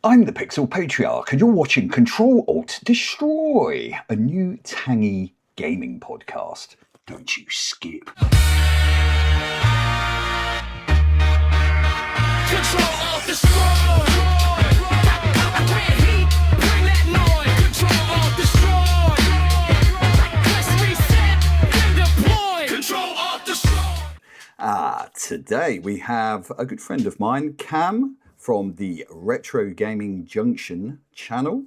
I'm the Pixel Patriarch, and you're watching Control Alt Destroy, a new tangy gaming podcast. Don't you skip. Control Alt Destroy! Red heat, bring that noise! Control Alt Destroy! Press reset, then deploy! Control Alt Destroy! Today we have a good friend of mine, Cam, from the Retro Gaming Junction channel,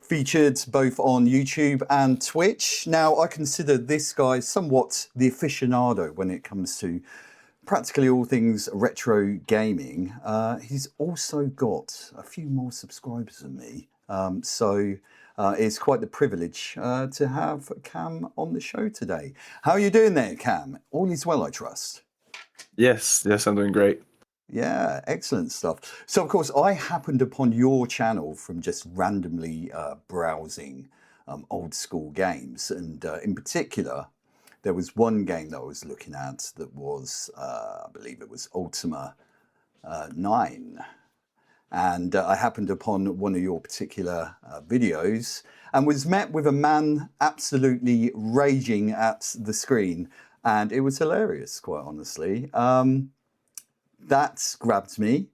featured both on YouTube and Twitch. Now, I consider this guy somewhat the aficionado when it comes to practically all things retro gaming. He's also got a few more subscribers than me, so it's quite the privilege to have Cam on the show today. How are you doing there, Cam? All is well, I trust. Yes, I'm doing great. Yeah, excellent stuff. So, of course, I happened upon your channel from just randomly browsing old school games. And in particular, there was one game that I was looking at that was, I believe it was Ultima 9. And I happened upon one of your particular videos and was met with a man absolutely raging at the screen. And it was hilarious, quite honestly. That grabbed me.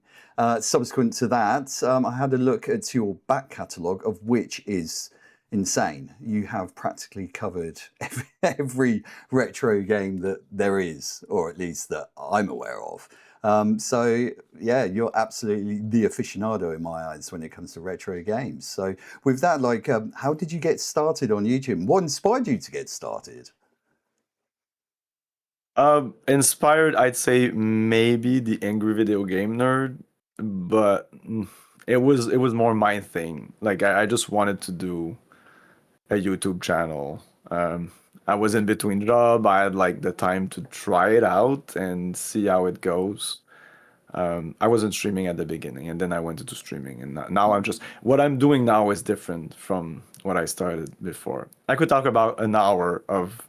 Subsequent to that, I had a look at your back catalogue, of which is insane. You have practically covered every retro game that there is, or at least that I'm aware of. So yeah, you're absolutely the aficionado in my eyes when it comes to retro games. So with that, like, how did you get started on YouTube? What inspired you to get started? Inspired, I'd say maybe the angry video game nerd, but it was more my thing. Like I just wanted to do a YouTube channel. I was in between job. I had like the time to try it out and see how it goes. I wasn't streaming at the beginning, and then I went into streaming, and now I'm just what I'm doing now is different from what I started before. I could talk about an hour of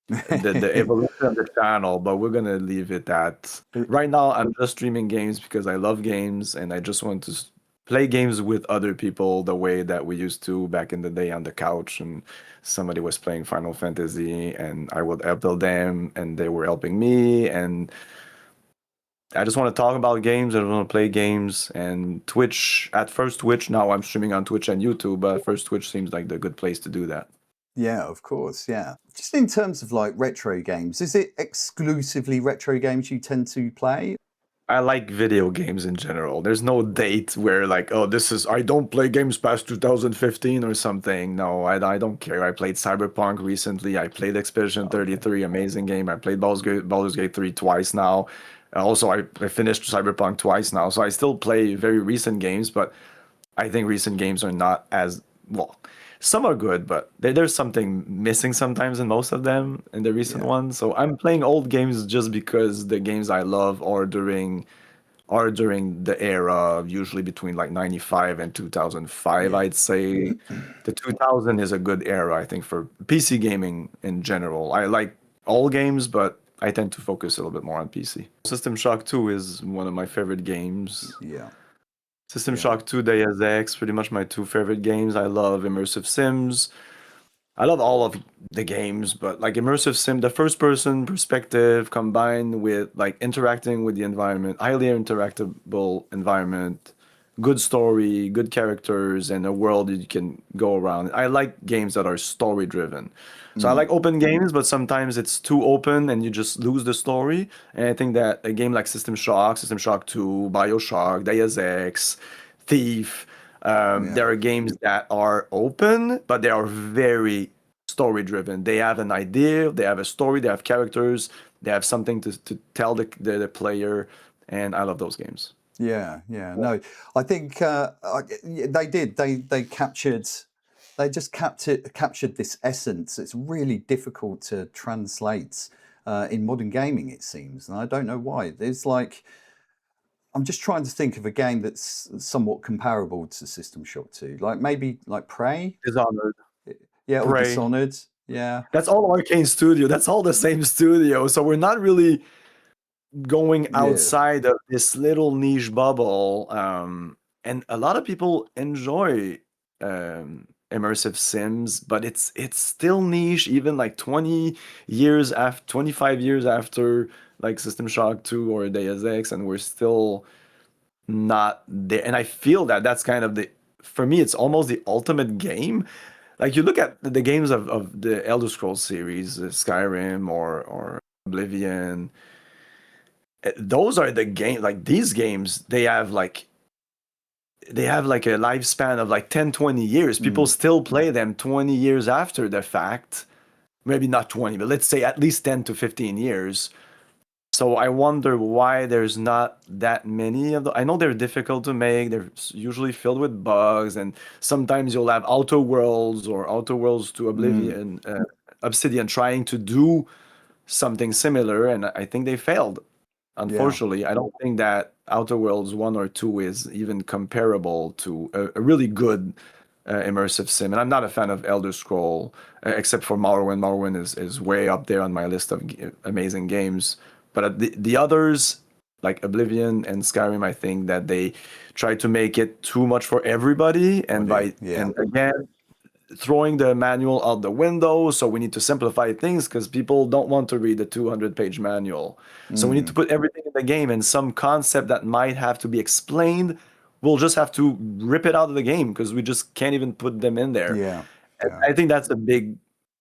the evolution of the channel, but we're gonna leave it at right now. I'm just streaming games because I love games and I just want to play games with other people the way that we used to back in the day on the couch, and somebody was playing Final Fantasy and I would help them and they were helping me, and I just want to talk about games. I just want to play games. And Twitch, at first Twitch, now I'm streaming on Twitch and YouTube, but at first Twitch seems like the good place to do that. Yeah, of course. Yeah. Just in terms of like retro games, is it exclusively retro games you tend to play? I like video games in general. There's no date where like, oh, I don't play games past 2015 or something. No, I don't care. I played Cyberpunk recently. I played Expedition 33, amazing game. I played Baldur's Gate 3 twice now. Also, I finished Cyberpunk twice now. So I still play very recent games, but I think recent games are not as well. Some are good, but there's something missing sometimes in most of them in the recent ones. So I'm playing old games just because the games I love are during the era, usually between like 95 and 2005, I'd say. The 2000 is a good era, I think, for PC gaming in general. I like all games, but I tend to focus a little bit more on PC. System Shock 2 is one of my favorite games. Yeah. System Shock 2, Deus Ex, pretty much my two favorite games. I love immersive sims. I love all of the games, but like immersive sim, the first person perspective combined with like interacting with the environment, highly interactable environment, good story, good characters, and a world that you can go around. I like games that are story driven. So I like open games, but sometimes it's too open and you just lose the story. And I think that a game like System Shock 2, BioShock, Deus Ex, Thief, there are games that are open, but they are very story driven. They have an idea, they have a story, they have characters, they have something to tell the player, and I love those games. Yeah. No, I think they did. They captured. They just captured this essence. It's really difficult to translate in modern gaming, it seems, and I don't know why. There's like, I'm just trying to think of a game that's somewhat comparable to System Shock 2, like maybe like Prey. Dishonored. Yeah, or Prey. Dishonored. Yeah. That's all Arcane Studio. That's all the same studio. So we're not really going outside of this little niche bubble. and a lot of people enjoy immersive sims, but it's still niche, even like 25 years after like System Shock 2 or Deus Ex, and we're still not there. And I feel that that's kind of the, for me, it's almost the ultimate game. Like you look at the games of the Elder Scrolls series, Skyrim or Oblivion, those are the game, like these games, they have like a lifespan of like 10-20 years. People still play them 20 years after the fact. Maybe not 20, but let's say at least 10 to 15 years. So I wonder why there's not that many of them. I know they're difficult to make. They're usually filled with bugs, and sometimes you'll have Outer Worlds or Outer Worlds to Oblivion, Obsidian trying to do something similar, and I think they failed. Yeah. Unfortunately, I don't think that Outer Worlds 1 or 2 is even comparable to a really good immersive sim. And I'm not a fan of Elder Scroll, except for Morrowind. Morrowind is way up there on my list of amazing games. But the others, like Oblivion and Skyrim, I think that they try to make it too much for everybody. And Yeah. and again, throwing the manual out the window. So we need to simplify things because people don't want to read the 200-page manual. So we need to put everything in the game, and some concept that might have to be explained, we'll just have to rip it out of the game because we just can't even put them in there. Yeah. And Yeah. I think that's a big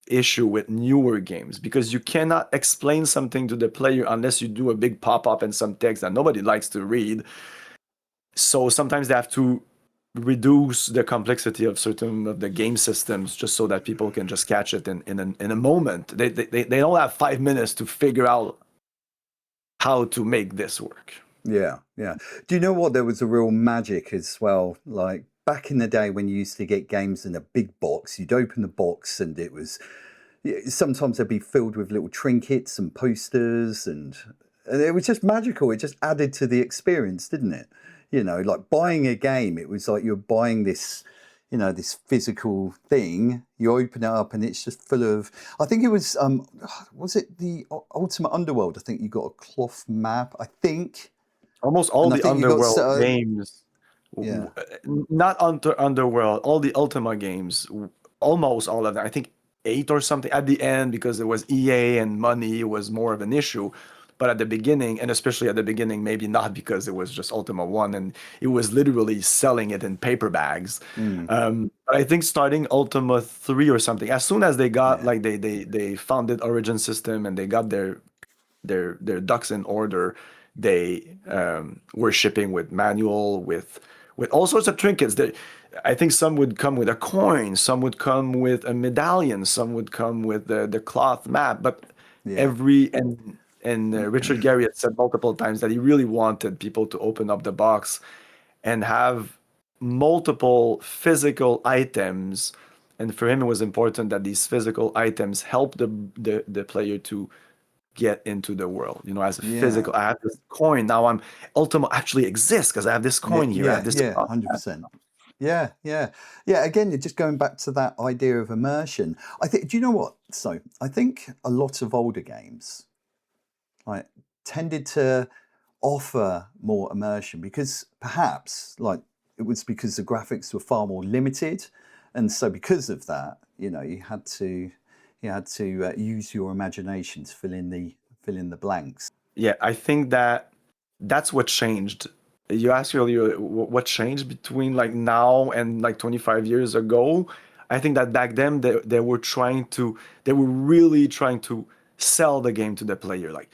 issue with newer games because you cannot explain something to the player unless you do a big pop-up and some text that nobody likes to read. So sometimes they have to reduce the complexity of certain of the game systems just so that people can just catch it in a moment. They don't have 5 minutes to figure out how to make this work. Yeah. Yeah. Do you know what? There was a real magic as well. Like back in the day when you used to get games in a big box, you'd open the box and it was, sometimes they'd be filled with little trinkets and posters, and it was just magical. It just added to the experience, didn't it? You know, like buying a game, it was like you're buying this, this physical thing. You open it up and it's just full of, I think it was it the Ultimate Underworld? I think you got a cloth map, I think. Almost all And I the think you got, Underworld games, yeah, not Underworld, all the Ultima games, almost all of them. I think 8 or something at the end because it was EA and money was more of an issue. But at the beginning, and especially at the beginning, maybe not because it was just Ultima 1 and it was literally selling it in paper bags. But I think starting Ultima 3 or something, as soon as they got yeah, like they founded Origin System and they got their ducks in order, they were shipping with manual with all sorts of trinkets. That I think some would come with a coin, some would come with a medallion, some would come with the cloth map. But yeah, every and Richard Gary had said multiple times that he really wanted people to open up the box and have multiple physical items. And for him, it was important that these physical items help the player to get into the world. You know, as a yeah, physical, I have this coin now. Ultima actually exists because I have this yeah, coin here. I have yeah, this. yeah, 100%. Yeah, yeah, yeah. Again, you're just going back to that idea of immersion. I think. Do you know what? So I think a lot of older games, like, tended to offer more immersion because perhaps, like, it was because the graphics were far more limited, and so because of that, you had to use your imagination to fill in the blanks. Yeah, I think that that's what changed. You asked earlier what changed between like now and like 25 years ago. I think that back then they were really trying to sell the game to the player. Like,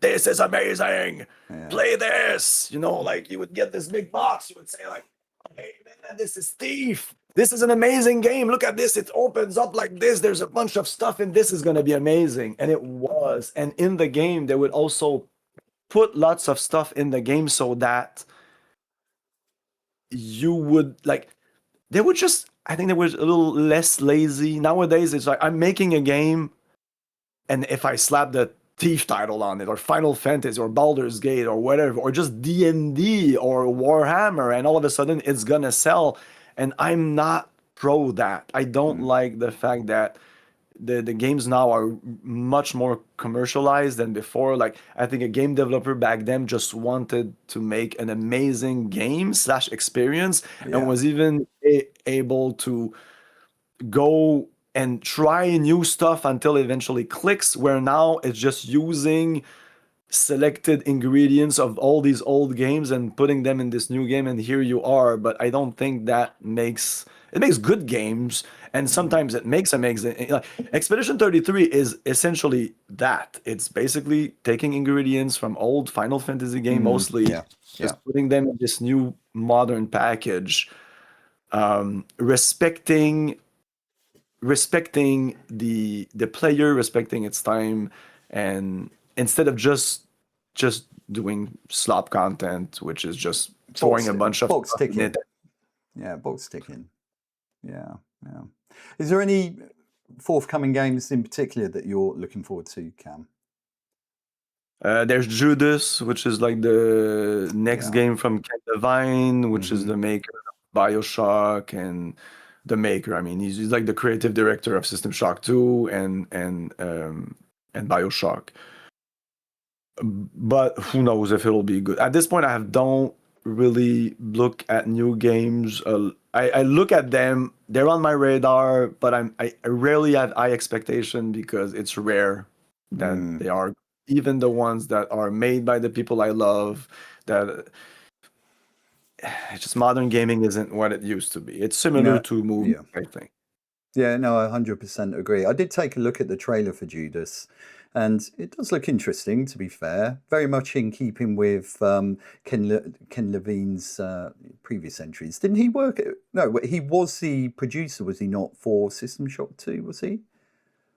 this is amazing. Yeah, Play this. You know, like you would get this big box. You would say like, hey man, this is Thief. This is an amazing game. Look at this. It opens up like this. There's a bunch of stuff and this is gonna be amazing. And it was. And in the game, they would also put lots of stuff in the game so that you would like they would just I think they were a little less lazy. Nowadays it's like I'm making a game, and if I slap the Thief title on it or Final Fantasy or Baldur's Gate or whatever or just D&D or Warhammer, and all of a sudden it's gonna sell. And I'm not pro that. I don't like the fact that the games now are much more commercialized than before. Like I think a game developer back then just wanted to make an amazing game slash experience and Yeah. was even able to go and try new stuff until it eventually clicks, where now it's just using selected ingredients of all these old games and putting them in this new game, and here you are. But I don't think that makes it makes good games, and Mm. sometimes it makes amazing, like Expedition 33 is essentially that. It's basically taking ingredients from old Final Fantasy game mostly, Yeah. Yeah. just putting them in this new modern package, respecting the player, respecting its time, and instead of just doing slop content, which is just throwing a bunch of Box stuff in ticking. it. Yeah, box ticking. Yeah, yeah. Is there any forthcoming games in particular that you're looking forward to, Cam? There's Judas, which is like the next Yeah. game from Ken Levine, which is Hmm. the maker of BioShock, and the maker. I mean, he's like the creative director of System Shock 2 and BioShock. But who knows if it'll be good. At this point, don't really look at new games. I look at them; they're on my radar, but I rarely have high expectation because it's rare that Mm. they are, even the ones that are made by the people I love. That it's just modern gaming isn't what it used to be. It's similar No. to movies, Yeah. I think. Yeah, no, I 100% agree. I did take a look at the trailer for Judas, and it does look interesting, to be fair. Very much in keeping with Ken Levine's previous entries. Didn't he work? No, he was the producer, was he not, for System Shock 2, was he?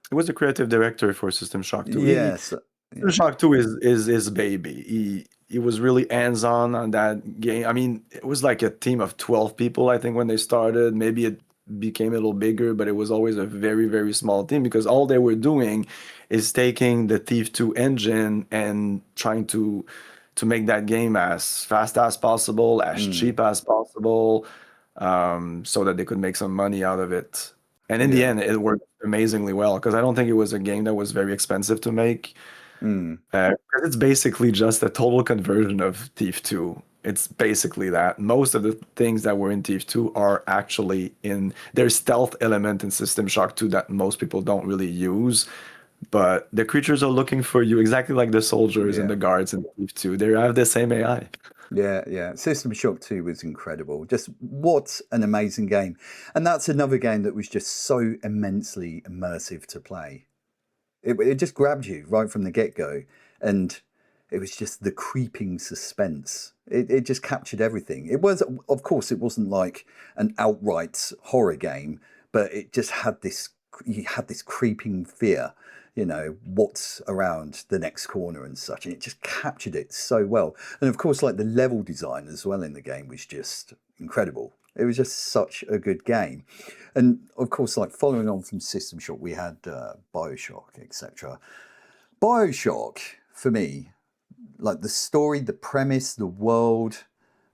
He was the creative director for System Shock 2. Yes. System Yeah. Shock 2 is his baby. He was really hands-on on that game. I mean, it was like a team of 12 people, I think, when they started. Maybe it became a little bigger, but it was always a very, very small team because all they were doing is taking the Thief 2 engine and trying to make that game as fast as possible, as Mm. cheap as possible, so that they could make some money out of it. And in the Yeah. end, it worked amazingly well because I don't think it was a game that was very expensive to make. Mm. 'Cause it's basically just a total conversion of Thief 2. It's basically that. Most of the things that were in Thief 2 are actually in their stealth element in System Shock 2 that most people don't really use. But the creatures are looking for you exactly like the soldiers and Yeah. the guards in Thief 2. They have the same AI. Yeah, yeah. System Shock 2 was incredible. Just what an amazing game. And that's another game that was just so immensely immersive to play. It just grabbed you right from the get-go. And it was just the creeping suspense. It just captured everything. It was, of course, it wasn't like an outright horror game, but it just had this, you had this creeping fear, you know, what's around the next corner and such. And it just captured it so well. And of course, like the level design as well in the game was just incredible. It was just such a good game. And of course, like following on from System Shock, we had BioShock, etc. BioShock, for me, like the story, the premise, the world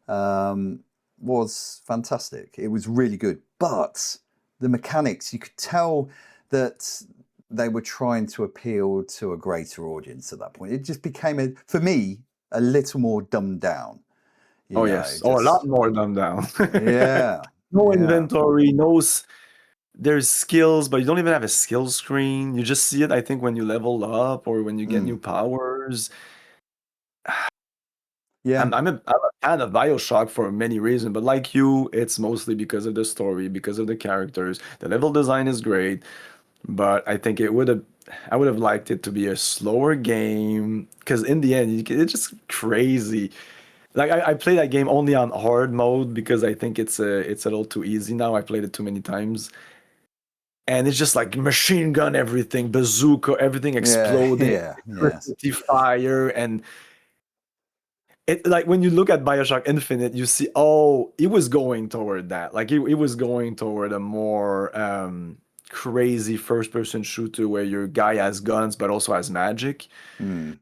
was fantastic. It was really good. But the mechanics, you could tell that they were trying to appeal to a greater audience at that point. It just became, for me, a little more dumbed down. You Oh, know, yes. Oh, a lot just, more dumbed down. yeah, No yeah. inventory, there's skills, but you don't even have a skill screen. You just see it, I think, when you level up or when you get new Mm, powers. yeah. I'm a fan of BioShock for many reasons, but like you, it's mostly because of the story, because of the characters. The level design is great, but I think I would have liked it to be a slower game because in the end, it's just crazy. Like I play that game only on hard mode because I think it's a little too easy now. I played it too many times. And it's just like machine gun everything, bazooka, everything Yeah, exploding, yeah, yes. electricity fire, and it like when you look at Bioshock Infinite, you see, oh, it was going toward that. Like it was going toward a more crazy first-person shooter where your guy has guns but also has magic. Mm,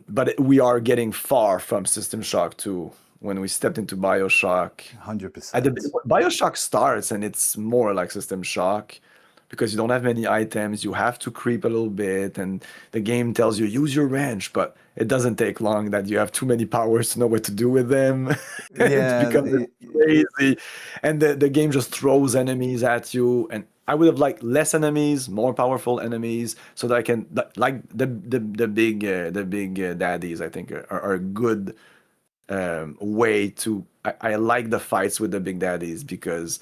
But we are getting far from System Shock 2 when we stepped into Bioshock. At the 100%. Bioshock starts and it's more like System Shock. because you don't have many items. You have to creep a little bit, and the game tells you use your wrench, but it doesn't take long that you have too many powers to know what to do with them. It Yeah, becomes crazy, and the game just throws enemies at you. And I would have liked less enemies, more powerful enemies, so that I can like the big daddies. I think are a good way to. I like the fights with the big daddies because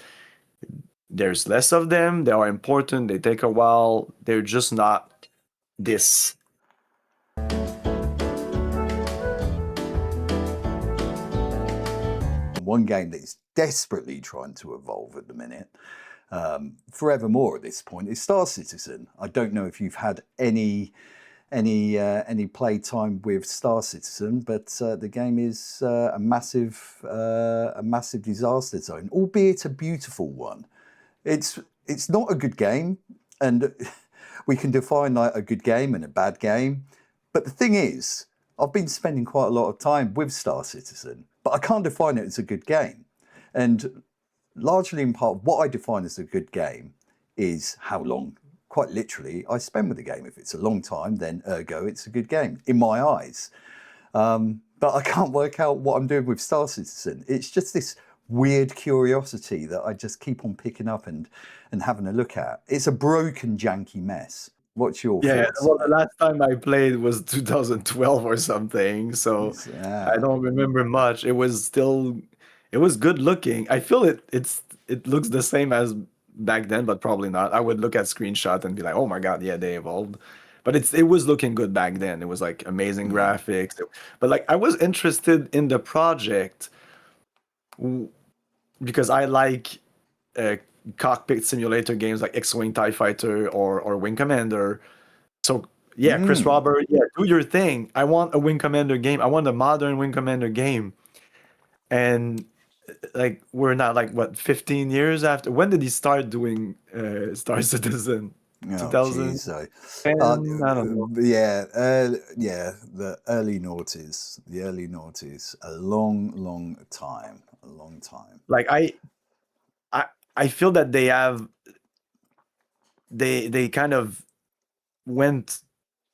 there's less of them. They are important. They take a while. They're just not this. one game that is desperately trying to evolve at the minute, forevermore at this point, is Star Citizen. I don't know if you've had any play time with Star Citizen, but the game is a massive disaster zone, albeit a beautiful one. It's not a good game, and we can define like a good game and a bad game. But the thing is, I've been spending quite a lot of time with Star Citizen, but I can't define it as a good game. And largely in part, what I define as a good game is how long, quite literally, I spend with the game. If it's a long time, then ergo, it's a good game, in my eyes. But I can't work out what I'm doing with Star Citizen. It's just this weird curiosity that I just keep on picking up and having a look at. It's a broken, janky mess. What's your thoughts? Well, the last time I played was 2012 or something, so I don't remember much. It was good looking. I feel it looks the same as back then, but probably not. I would look at screenshot and be like, "Oh my God, yeah, they evolved." But it was looking good back then. It was like amazing graphics. But like I was interested in the project because I like cockpit simulator games like X-Wing TIE Fighter or Wing Commander. So yeah, Chris Robert, yeah, do your thing. I want a Wing Commander game. I want a modern Wing Commander game. And like we're not like what 15 years after. When did he start doing Star Citizen? Oh, 2000? geez, so, I don't know. yeah, the early noughties, a long time, Like I feel that they kind of went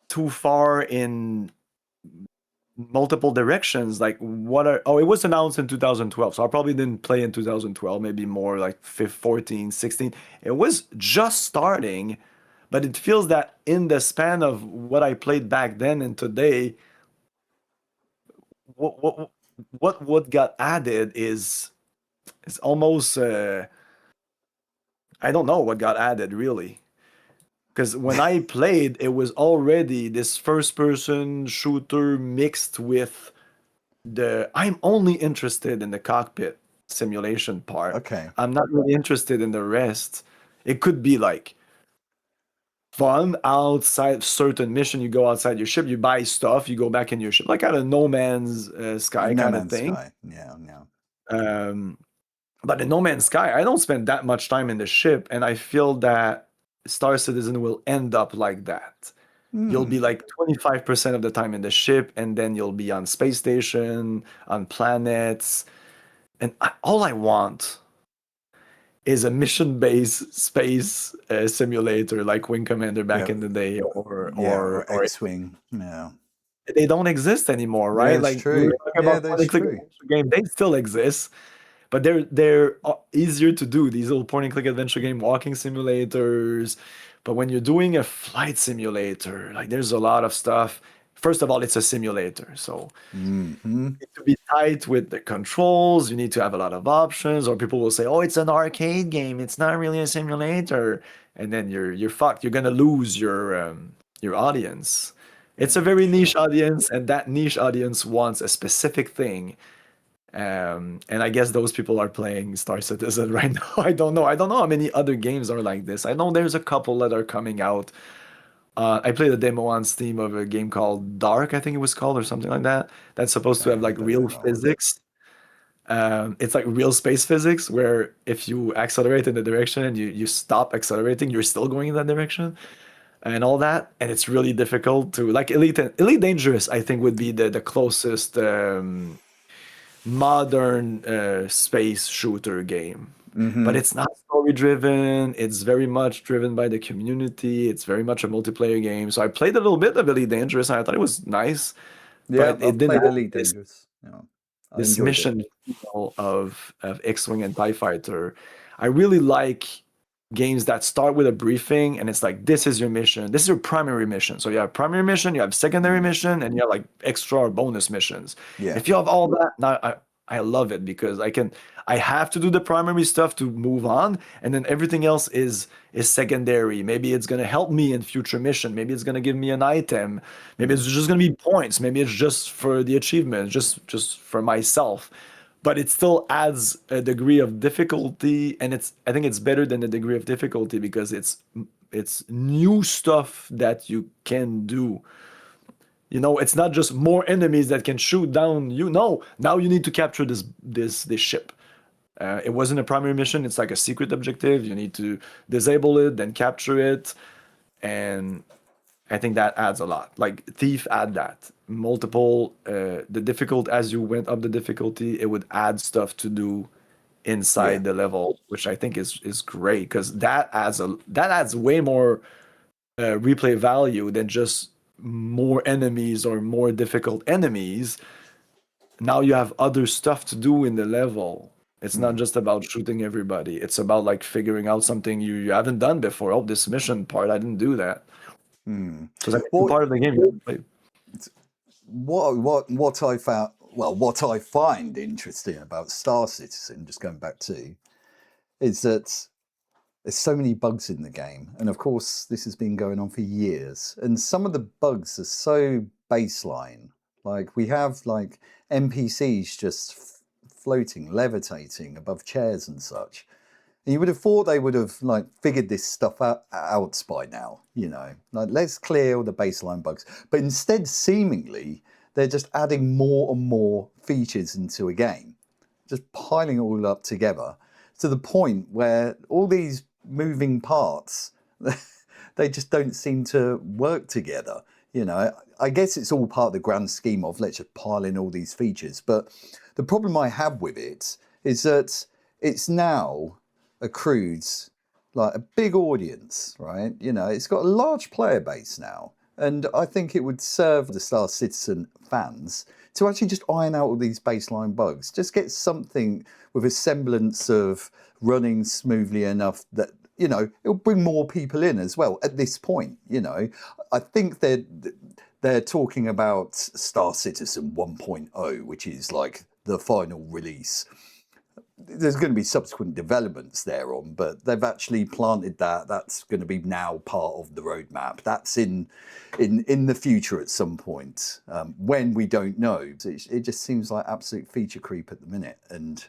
too far in multiple directions. Like it was announced in 2012, so I probably didn't play in 2012, maybe more like 14, 16. It was just starting, but it feels that in the span of what I played back then and today, what got added is almost I don't know what got added really. Because when I played, it was already this first-person shooter mixed with I'm only interested in the cockpit simulation part. Okay. I'm not really interested in the rest. It could be like fun outside certain mission. You go outside your ship, you buy stuff, you go back in your ship, like kind of No Man's Sky No kind of Man's thing. Sky. Yeah. But in No Man's Sky, I don't spend that much time in the ship, and I feel that Star Citizen will end up like that. You'll be like 25% of the time in the ship, and then you'll be on space station, on planets. And all I want is a mission-based space simulator like Wing Commander back in the day, or X-Wing. Yeah. They don't exist anymore, right? Yeah, that's like true. about point-and-click adventure game, they still exist, but they're easier to do. These little point-and-click adventure game walking simulators. But when you're doing a flight simulator, like there's a lot of stuff. First of all, it's a simulator, so you need to be tight with the controls. You need to have a lot of options, or people will say, "Oh, it's an arcade game. It's not really a simulator," and then you're fucked. You're gonna lose your audience. It's a very niche audience, and that niche audience wants a specific thing. And I guess those people are playing Star Citizen right now. I don't know how many other games are like this. I know there's a couple that are coming out. I played a demo on Steam of a game called Dark, I think it was called, or something like that. That's supposed to have like real physics. It's like real space physics, where if you accelerate in the direction and you stop accelerating, you're still going in that direction, and all that. And it's really difficult to like Elite Dangerous. I think would be the closest modern space shooter game. but Mm-hmm. it's not story driven. It's very much driven by the community. It's very much a multiplayer game. So I played a little bit of Elite Dangerous and I thought it was nice, Yeah, but it I've didn't played have Elite this Dangerous. Yeah, I this enjoyed it. mission feel of X-Wing and TIE Fighter. I really like games that start with a briefing and it's like, this is your mission. This is your primary mission. So you have primary mission, you have secondary Mm. mission, and you have like extra or bonus missions. Yeah. If you have all that, now I love it because I have to do the primary stuff to move on, and then everything else is secondary. Maybe it's gonna help me in future mission. Maybe it's gonna give me an item. Maybe it's Mm. just gonna be points. Maybe it's just for the achievement, just for myself. But it still adds a degree of difficulty, and I think it's better than the degree of difficulty because it's new stuff that you can do. You know, it's not just more enemies that can shoot down you. No, now you need to capture this ship. It wasn't a primary mission. It's like a secret objective. You need to disable it, then capture it, and I think that adds a lot. Like Thief add that multiple the difficult as you went up the difficulty, it would add stuff to do Yeah. inside the level, which I think is great because that adds way more replay value than just more enemies or more difficult enemies. Now you have other stuff to do in the level. It's not Mm. just about shooting everybody. It's about like figuring out something you haven't done before. Oh, this mission part, I didn't do that. Mm. So it's like a new What part of the game you haven't played. what I found, well, what I find interesting about Star Citizen, just going back to, is that there's so many bugs in the game, and of course this has been going on for years, and some of the bugs are so baseline. Like we have like NPCs just floating, levitating above chairs and such. And you would have thought they would have like figured this stuff out by now, you know, like let's clear all the baseline bugs. But instead, seemingly, they're just adding more and more features into a game, just piling it all up together to the point where all these moving parts, they just don't seem to work together. You know, I guess it's all part of the grand scheme of let's just pile in all these features. But the problem I have with it is that it's now accrued like a big audience, right? You know, it's got a large player base now. And I think it would serve the Star Citizen fans to actually just iron out all these baseline bugs. Just get something with a semblance of running smoothly enough that, you know, it'll bring more people in as well at this point, you know. I think they're talking about Star Citizen 1.0, which is like the final release. There's going to be subsequent developments thereon, but they've actually planted that. That's going to be now part of the roadmap. That's in the future at some point. When we don't know, it just seems like absolute feature creep at the minute. And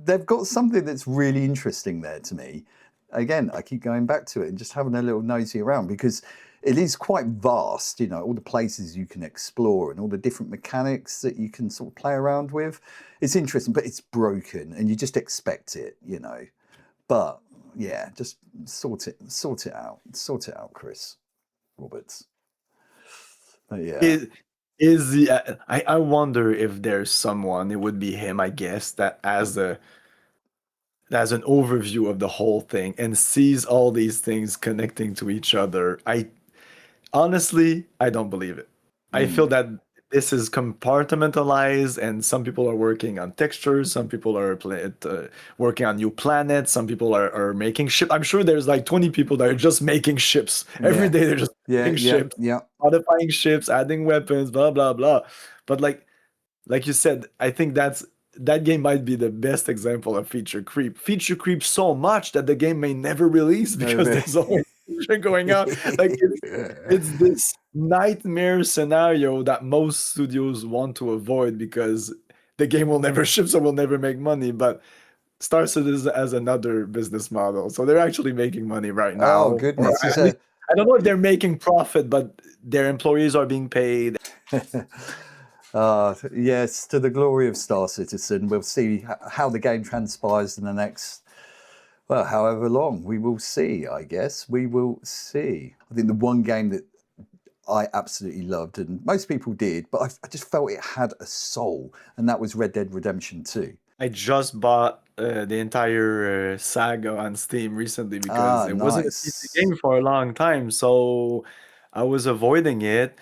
they've got something that's really interesting there to me. Again, I keep going back to it and just having a little nosy around because it is quite vast, you know, all the places you can explore and all the different mechanics that you can sort of play around with. It's interesting, but it's broken and you just expect it, you know. But yeah, just sort it out, Chris Roberts. But yeah. Is the I wonder if there's someone, it would be him, I guess, that as an overview of the whole thing and sees all these things connecting to each other. I honestly, I don't believe it. I feel Mm, that this is compartmentalized, and some people are working on textures, some people are working on new planets, some people are making ships. I'm sure there's like 20 people that are just making ships. Every yeah. day they're just Yeah, making yeah, ships, yeah. modifying ships, adding weapons, blah, blah, blah. But like you said, I think that game might be the best example of feature creep. Feature creep so much that the game may never release No, because there's always feature going on. Like it's this nightmare scenario that most studios want to avoid because the game will never ship, so will never make money. But Star Citizen as another business model, so they're actually making money right oh now. Or goodness, it's at least a I don't know if they're making profit, but their employees are being paid. yes, to the glory of Star Citizen. We'll see how the game transpires in the next, well, however long. We will see, I guess. We will see. I think the one game that I absolutely loved, and most people did, but I just felt it had a soul, and that was Red Dead Redemption 2. I just bought the entire saga on Steam recently because Ah, it wasn't a PC nice. game for a long time, so I was avoiding it.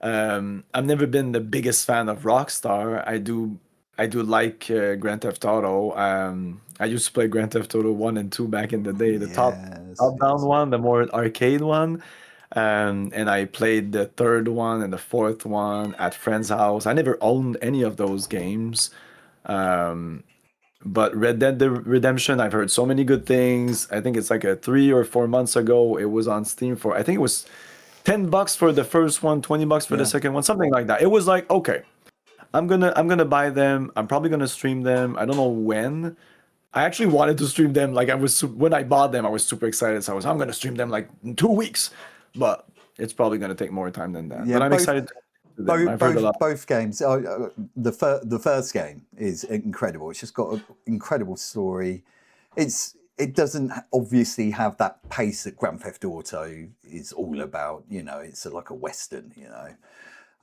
I've never been the biggest fan of Rockstar. I do like Grand Theft Auto. I used to play Grand Theft Auto 1 and 2 back in the day, the Yes, top-down yes. one, the more arcade one. And I played the third one and the fourth one at friend's house. I never owned any of those games. Um, but Red Dead Redemption, I've heard so many good things. I think it's like a 3 or 4 months ago. It was on Steam for, I think it was $10 for the first one, $20 for the Yeah. second one, something like that. It was like, okay, I'm gonna buy them. I'm probably gonna stream them. I don't know when. I actually wanted to stream them. Like when I bought them, I was super excited. So I'm gonna stream them like in 2 weeks, but it's probably gonna take more time than that. Yeah, But I'm excited to do them. both I've heard a both lot. both games. The first game is incredible. It's just got an incredible story. It doesn't obviously have that pace that Grand Theft Auto is all about. You know, it's like a western. You know,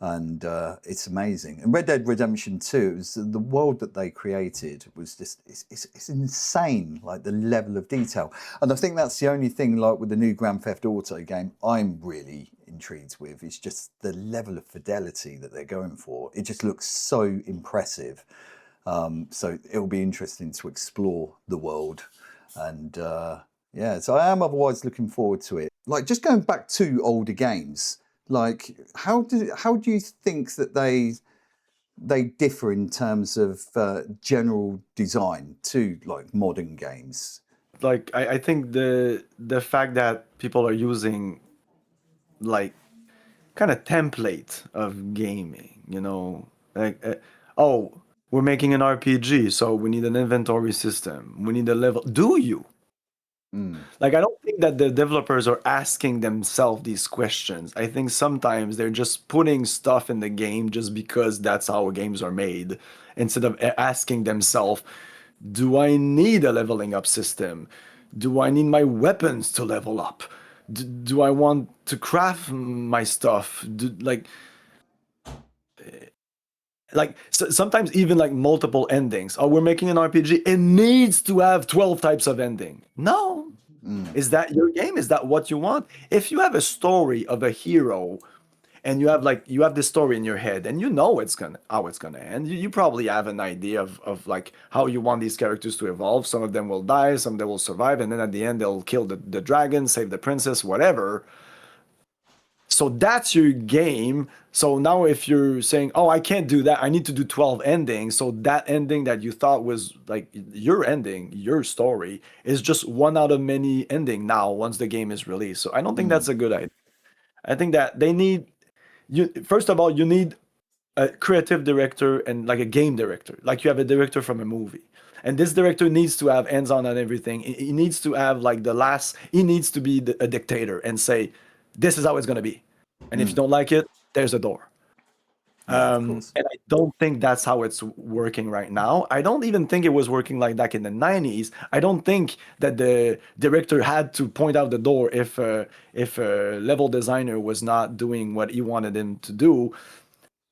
and it's amazing. And Red Dead Redemption 2, is the world that they created was just it's insane, like the level of detail. And I think that's the only thing, like with the new Grand Theft Auto game, I'm really intrigued with is just the level of fidelity that they're going for. It just looks so impressive. So it'll be interesting to explore the world, and yeah, so I am otherwise looking forward to it. Like just going back to older games, like how do you think that they differ in terms of general design to like modern games? Like I think the fact that people are using like kind of template of gaming, like oh, we're making an RPG, so we need an inventory system. We need a level. Do you? Mm, Like, I don't think that the developers are asking themselves these questions. I think sometimes they're just putting stuff in the game just because that's how games are made, instead of asking themselves, do I need a leveling up system? Do I need my weapons to level up? Do I want to craft my stuff? Sometimes even like multiple endings. Oh, we're making an RPG. It needs to have 12 types of ending. No, mm, is that your game? Is that what you want? If you have a story of a hero and you have this story in your head and you know how it's gonna end, you probably have an idea of like how you want these characters to evolve. Some of them will die, some of them will survive, and then at the end they'll kill the dragon, save the princess, whatever. So that's your game. So now if you're saying, "Oh, I can't do that. I need to do 12 endings." So that ending that you thought was like your ending, your story is just one out of many ending now once the game is released. So I don't think mm, that's a good idea. I think that they need you first of all, you need a creative director and like a game director. Like you have a director from a movie. And this director needs to have hands-on on everything. He needs to have like he needs to be a dictator and say, this is how it's going to be. And if you mm. don't like it, there's a door. Yeah, of course. And I don't think that's how it's working right now. I don't even think it was working like that in the 90s. I don't think that the director had to point out the door if a level designer was not doing what he wanted him to do.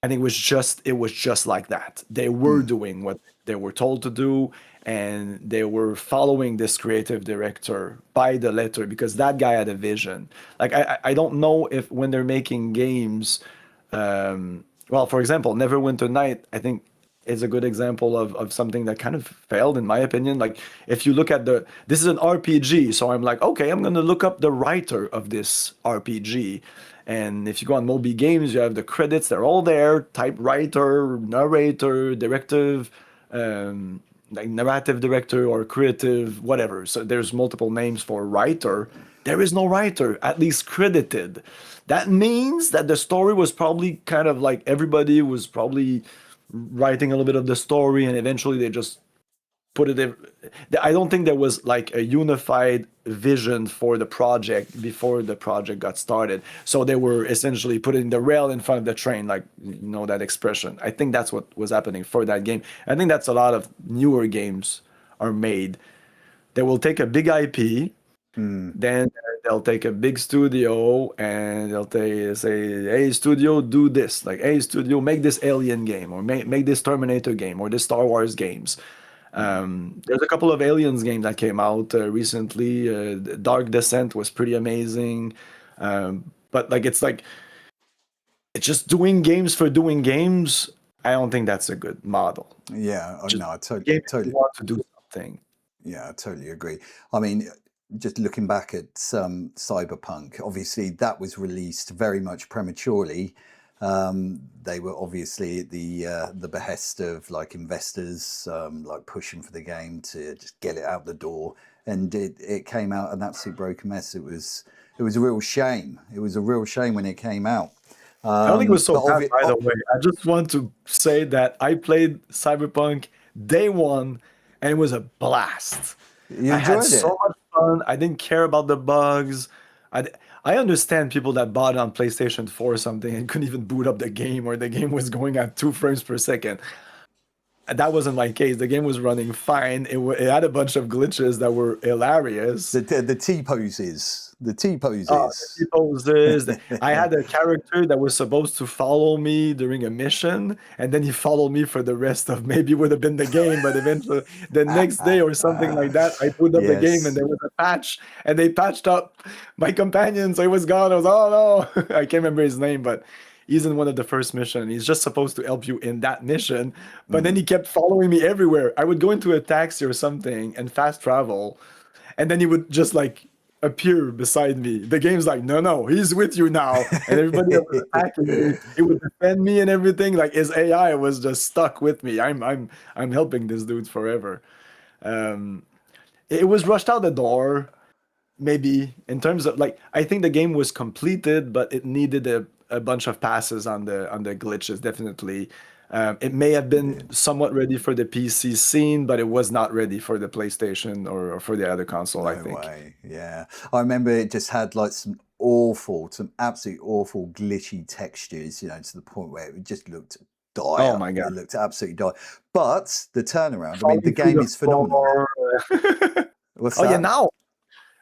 I think it was just like that. They were Mm, doing what they were told to do, and they were following this creative director by the letter because that guy had a vision. Like I don't know if when they're making games, well, for example, Neverwinter Night, I think is a good example of something that kind of failed in my opinion. Like if you look at this is an RPG, so I'm like, okay, I'm gonna look up the writer of this RPG. And if you go on Moby Games, you have the credits, they're all there, typewriter, narrator, directive, like narrative director or creative, whatever. So there's multiple names for writer. There is no writer, at least credited. That means that the story was probably kind of like everybody was probably writing a little bit of the story, and eventually they just put it in. I don't think there was like a unified vision for the project before the project got started. So they were essentially putting the rail in front of the train, like that expression. I think that's what was happening for that game. I think that's a lot of newer games are made. They will take a big IP, mm. then they'll take a big studio and say, "Hey, studio, do this." Like, "Hey, studio, make this Alien game, or make this Terminator game, or this Star Wars games." There's a couple of Aliens games that came out recently. Dark Descent was pretty amazing. But it's just doing games for doing games. I don't think that's a good model. Yeah, Just no, I game if you totally, want to do something. yeah, I totally agree. I mean, just looking back at Cyberpunk, obviously that was released very much prematurely. They were obviously at the behest of like investors, like pushing for the game to just get it out the door, and it came out an absolute broken mess. It was a real shame. It was a real shame when it came out. I don't think it was so But bad, by the way. I just want to say that I played Cyberpunk day one, and it was a blast. you I had enjoyed so it. much fun. I didn't care about the bugs. I, I understand people that bought it on PlayStation 4 or something and couldn't even boot up the game, or the game was going at 2 frames per second. That wasn't my case. The game was running fine. It had a bunch of glitches that were hilarious. The T poses, the T The poses. poses. I had a character that was supposed to follow me during a mission, and then he followed me for the rest of, maybe would have been the game, but eventually the next day or something like that, I put up the game and Yes. there was a patch, and they patched up my companion, so he was gone. I was, oh no, I can't remember his name, but he's in one of the first mission. He's just supposed to help you in that mission, but then he kept following me everywhere. I would go into a taxi or something and fast travel, and then he would just like appear beside me. The game's like, no, no, he's with you now, and everybody else was attacking me. He would defend me and everything. Like his AI was just stuck with me. I'm helping this dude forever. Um, it was rushed out the door. Maybe in terms of like, I think the game was completed, but it needed a bunch of passes on the glitches. Definitely, it may have It been did. somewhat ready for the PC scene, but it was not ready for the PlayStation or for the other console, I No think. way. Yeah. I remember it just had like some absolutely awful glitchy textures, to the point where it just looked Oh dire. my It god. looked absolutely dire. But the turnaround, I mean, the Falling through game the is phenomenal. floor. What's Oh yeah, that? now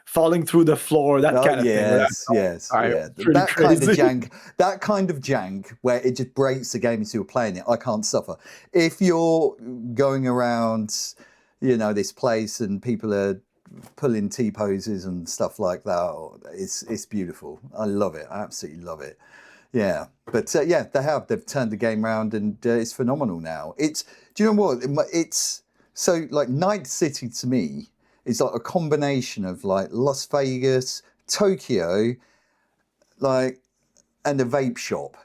falling through the floor, that Oh kind of thing. Where that yes, yes, I yeah. was pretty crazy. That kind of jank where it just breaks the game as you're playing it. I can't suffer. If you're going around, this place and people are pulling T poses and stuff like that, it's beautiful. I love it. I absolutely love it. Yeah, but yeah, they've turned the game around and it's phenomenal now. Do you know what? It's so like Night City to me is like a combination of like Las Vegas, Tokyo, like and a vape shop.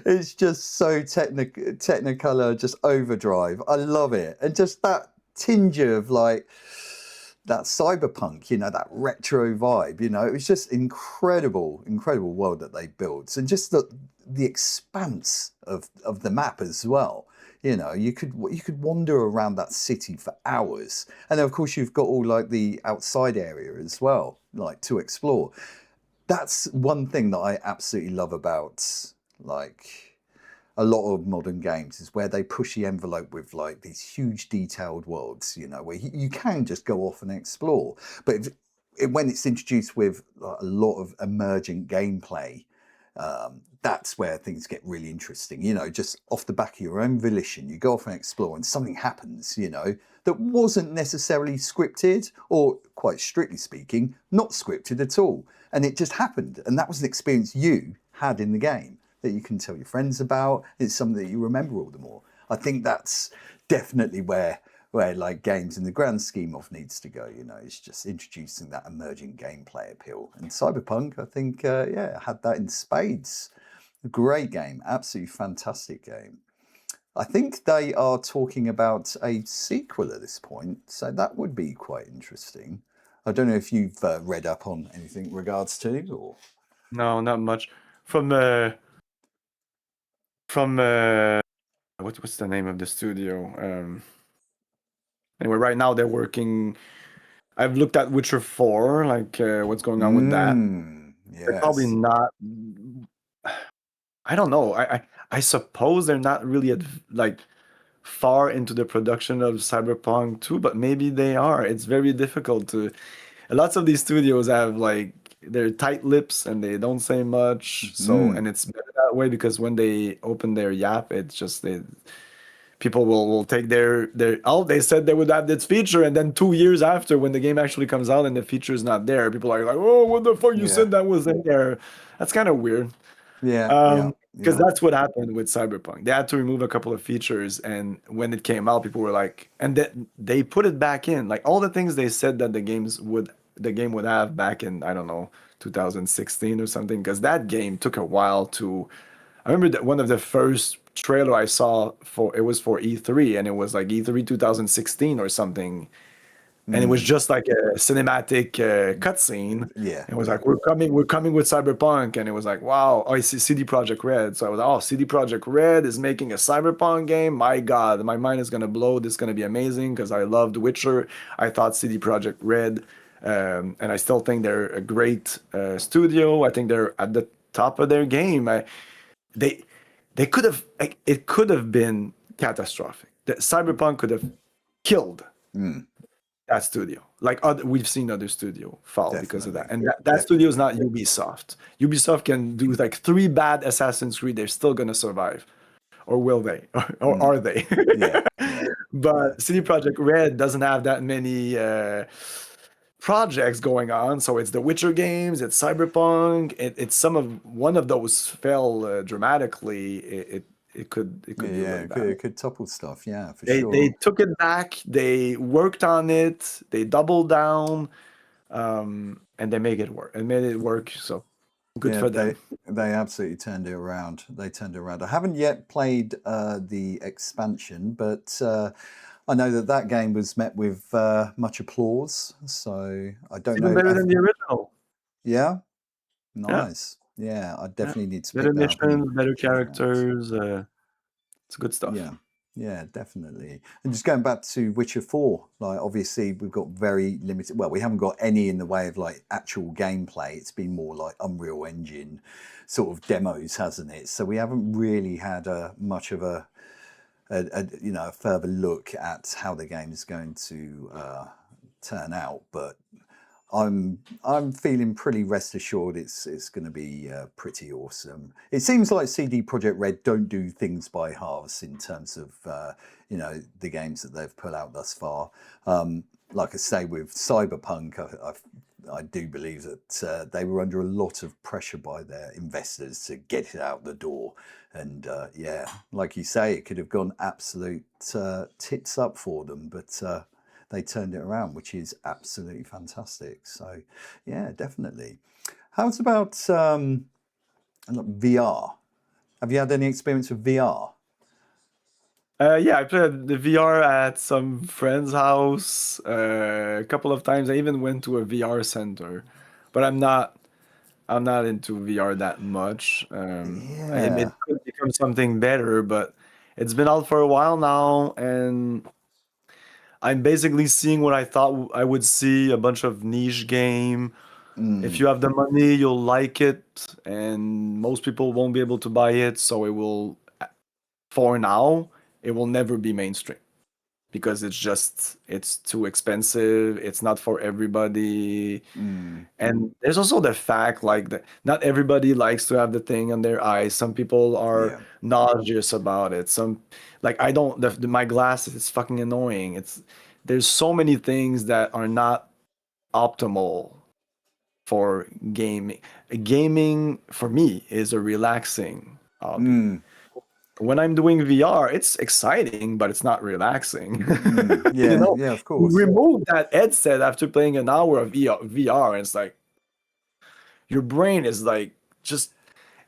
It's just so technicolor, just overdrive. I love it, and just that tinge of like that cyberpunk, that retro vibe. It was just incredible world that they built, and just the expanse of the map as well. You could wander around that city for hours, and then of course you've got all like the outside area as well, like to explore. That's one thing that I absolutely love about like a lot of modern games is where they push the envelope with like these huge detailed worlds, where you can just go off and explore. But when it's introduced with like, a lot of emergent gameplay, that's where things get really interesting. Just off the back of your own volition, you go off and explore, and something happens. That wasn't necessarily scripted, or quite strictly speaking, not scripted at all. And it just happened. And that was an experience you had in the game that you can tell your friends about. It's something that you remember all the more. I think that's definitely where like games in the grand scheme of needs to go. It's just introducing that emerging gameplay appeal. And Cyberpunk, I think, yeah, had that in spades. Great game, absolutely fantastic game. I think they are talking about a sequel at this point, so that would be quite interesting. I don't know if you've read up on anything in regards to, or No, not much. From from what's the name of the studio? Anyway, right now they're working. I've looked at Witcher 4, like what's going on with that. They're probably yes. not. I don't know. I suppose they're not really like far into the production of Cyberpunk 2, but maybe they are. It's very difficult to. Lots of these studios have like they're tight lips and they don't say much. So, Mm. and it's better that way because when they open their yap, it's just people will take their oh, they said they would have this feature, and then 2 years after, when the game actually comes out and the feature is not there, people are like, oh, what the fuck, you Yeah. said that was in there. That's kind of weird. Yeah. Yeah. Because Yeah. that's what happened with Cyberpunk. They had to remove a couple of features, and when it came out, people were like, and then they put it back in, like all the things they said that the game would have back in, I don't know, 2016 or something. Because that game took a while to. I remember that one of the first trailer I saw for it was for E3, and it was like E3 2016 or something, and it was just like a cinematic cutscene. Yeah. It was Yeah. like, we're coming with Cyberpunk, and it was like, wow, oh, I see CD Projekt Red. So I was like, oh, CD Projekt Red is making a Cyberpunk game. My God, my mind is gonna blow. This is gonna be amazing because I loved Witcher. I thought CD Projekt Red, and I still think they're a great studio. I think they're at the top of their game. They they could have, like, it could have been catastrophic. The Cyberpunk could have killed that studio. Like we've seen other studio fall because of that. Definitely. And that studio is not Ubisoft. Ubisoft can do like 3 bad Assassin's Creed, they're still gonna survive. Or will they? Or are they? Yeah. Yeah. But CD Projekt Red doesn't have that many projects going on. So it's the Witcher games, it's Cyberpunk, it's one of those fell dramatically. It could be Yeah. really bad. It could topple stuff. Yeah, for They sure. took it back. They worked on it. They doubled down, and they make it work. And made it work. So good Yeah, for them. they absolutely turned it around. They turned it around. I haven't yet played the expansion, but I know that game was met with much applause. So I It's don't even know. better than the original. Yeah, Yeah, nice. Yeah, I yeah. definitely need to Better pick that up and missions, better check it out. characters. It's good stuff. Yeah, yeah, definitely. And just going back to Witcher 4, like obviously we've got very limited, well, we haven't got any in the way of like actual gameplay. It's been more like Unreal Engine sort of demos, hasn't it? So we haven't really had much of a further look at how the game is going to turn out. But I'm feeling pretty rest assured it's going to be pretty awesome. It seems like CD Projekt Red don't do things by halves in terms of the games that they've put out thus far. Like I say, with Cyberpunk, I do believe that they were under a lot of pressure by their investors to get it out the door. And yeah, like you say, it could have gone absolute tits up for them, but they turned it around, which is absolutely fantastic. So, yeah, definitely. How's about VR? Have you had any experience with VR? Yeah, I played the VR at some friend's house a couple of times. I even went to a VR center, but I'm not into VR that much. It Yeah. could become something better, but it's been out for a while now, and I'm basically seeing what I thought I would see, a bunch of niche game. If you have the money, you'll like it, and most people won't be able to buy it, so it will, for now, it will never be mainstream because it's too expensive, it's not for everybody. And there's also the fact like that not everybody likes to have the thing on their eyes. Some people are Yeah. nauseous about it. Some, like, I don't, my glasses, it's fucking annoying. There's so many things that are not optimal for gaming. Gaming for me is a relaxing hobby. When I'm doing VR, it's exciting, but it's not relaxing. You Yeah. know, Yeah. Of you course. remove that headset after playing an hour of VR, and it's like your brain is like just,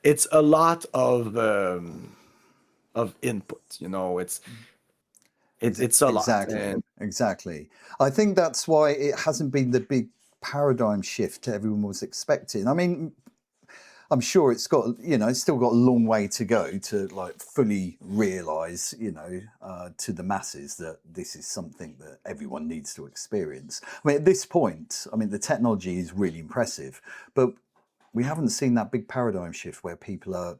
it's a lot of input. You know, it's a lot, Exactly. and Exactly. I think that's why it hasn't been the big paradigm shift everyone was expecting. I mean, I'm sure it's got, it's still got a long way to go to like fully realize, to the masses that this is something that everyone needs to experience. I mean, at this point, I mean, the technology is really impressive, but we haven't seen that big paradigm shift where people are,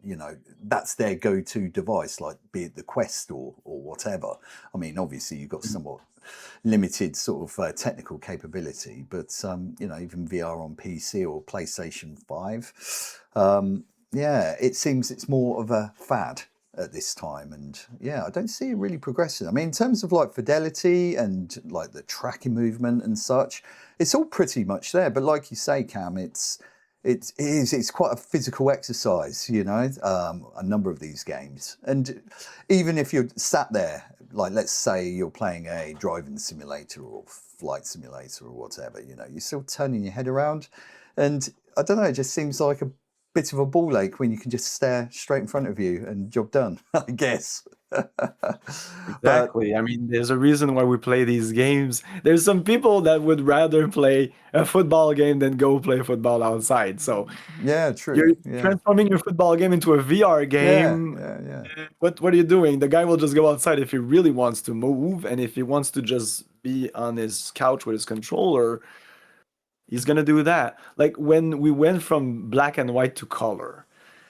that's their go-to device, like be it the Quest or whatever. I mean, obviously you've got somewhat limited sort of technical capability, but even VR on PC or PlayStation 5, yeah, it seems it's more of a fad at this time, and yeah, I don't see it really progressing. I mean, in terms of like fidelity and like the tracking movement and such, it's all pretty much there. But like you say, Cam, it's quite a physical exercise, you know, a number of these games. And even if you're sat there, like let's say you're playing a driving simulator or flight simulator or whatever, you know, you're still turning your head around. And I don't know, it just seems like a bit of a ball ache when you can just stare straight in front of you and job done, I guess. But Exactly. I mean, there's a reason why we play these games. There's some people that would rather play a football game than go play football outside. So yeah, true. you're Yeah. transforming your football game into a VR Yeah, game. yeah, yeah. What are you doing? The guy will just go outside if he really wants to move, and if he wants to just be on his couch with his controller, he's gonna do that. Like when we went from black and white to color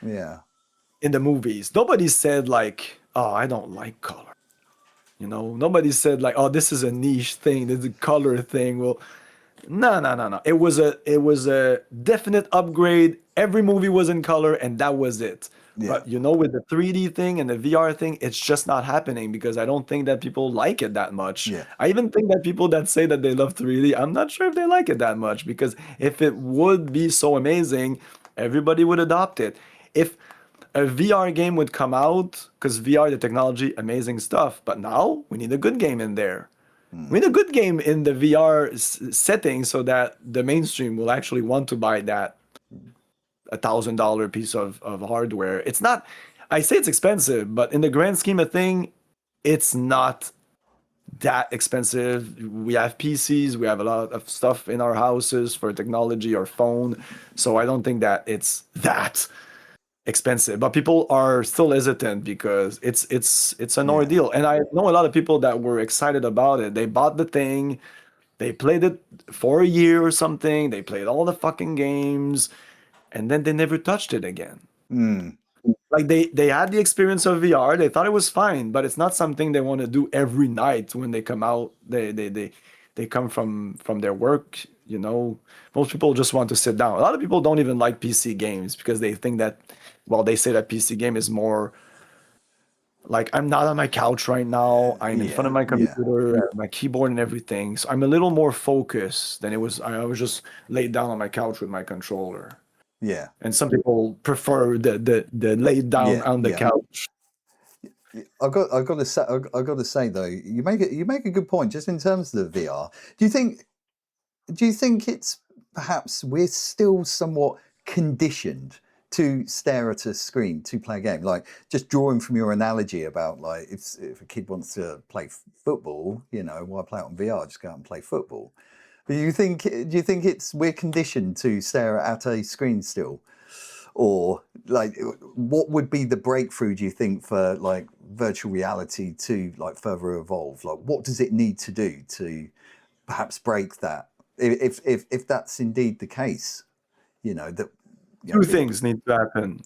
Yeah. in the movies, nobody said like, "Oh, I don't like color." You know, nobody said like, "Oh, this is a niche thing. This is a color thing." Well, no, no, no, no. It was a definite upgrade. Every movie was in color, and that was it. Yeah. But you know, with the 3D thing and the VR thing, it's just not happening because I don't think that people like it that much. Yeah. I even think that people that say that they love 3D, I'm not sure if they like it that much because if it would be so amazing, everybody would adopt it. If a VR game would come out, because VR, the technology, amazing stuff, but now we need a good game in there. We need a good game in the VR setting so that the mainstream will actually want to buy that $1,000 piece of hardware. It's not, I say it's expensive, but in the grand scheme of thing, it's not that expensive. We have PCs, we have a lot of stuff in our houses for technology or phone. So I don't think that it's that expensive, but people are still hesitant because it's an Yeah. ordeal. And I know a lot of people that were excited about it. They bought the thing, they played it for a year or something, they played all the fucking games, and then they never touched it again. Mm. Like they had the experience of VR, they thought it was fine, but it's not something they want to do every night when they come out. They come from their work, you know. Most people just want to sit down. A lot of people don't even like PC games because they think that, well, they say that PC game is more like I'm not on my couch right now. I'm in front Yeah. of my Yeah. computer, my keyboard and everything. So I'm a little more focused than it was. I was just laid down on my couch with my controller. Yeah. And some people prefer the laid down Yeah. on the Yeah. couch. I've got to say though, you make a good point just in terms of the VR. Do you think do you think it's perhaps we're still somewhat conditioned to stare at a screen to play a game? Like just drawing from your analogy about like if a kid wants to play football, you know, why play it on VR? Just go out and play football. But do you think it's we're conditioned to stare at a screen still? Or like what would be the breakthrough, do you think, for like virtual reality to like further evolve? Like what does it need to do to perhaps break that? If that's indeed the case, you know, that you know Two it'll things need to happen.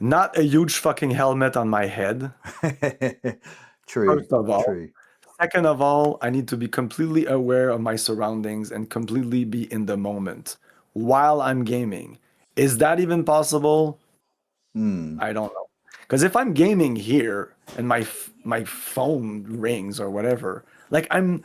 Not a huge fucking helmet on my head, be true, first of all. true. Second of all, I need to be completely aware of my surroundings and completely be in the moment while I'm gaming. Is that even possible? Mm, I don't know. Because if I'm gaming here and my phone rings or whatever, like I'm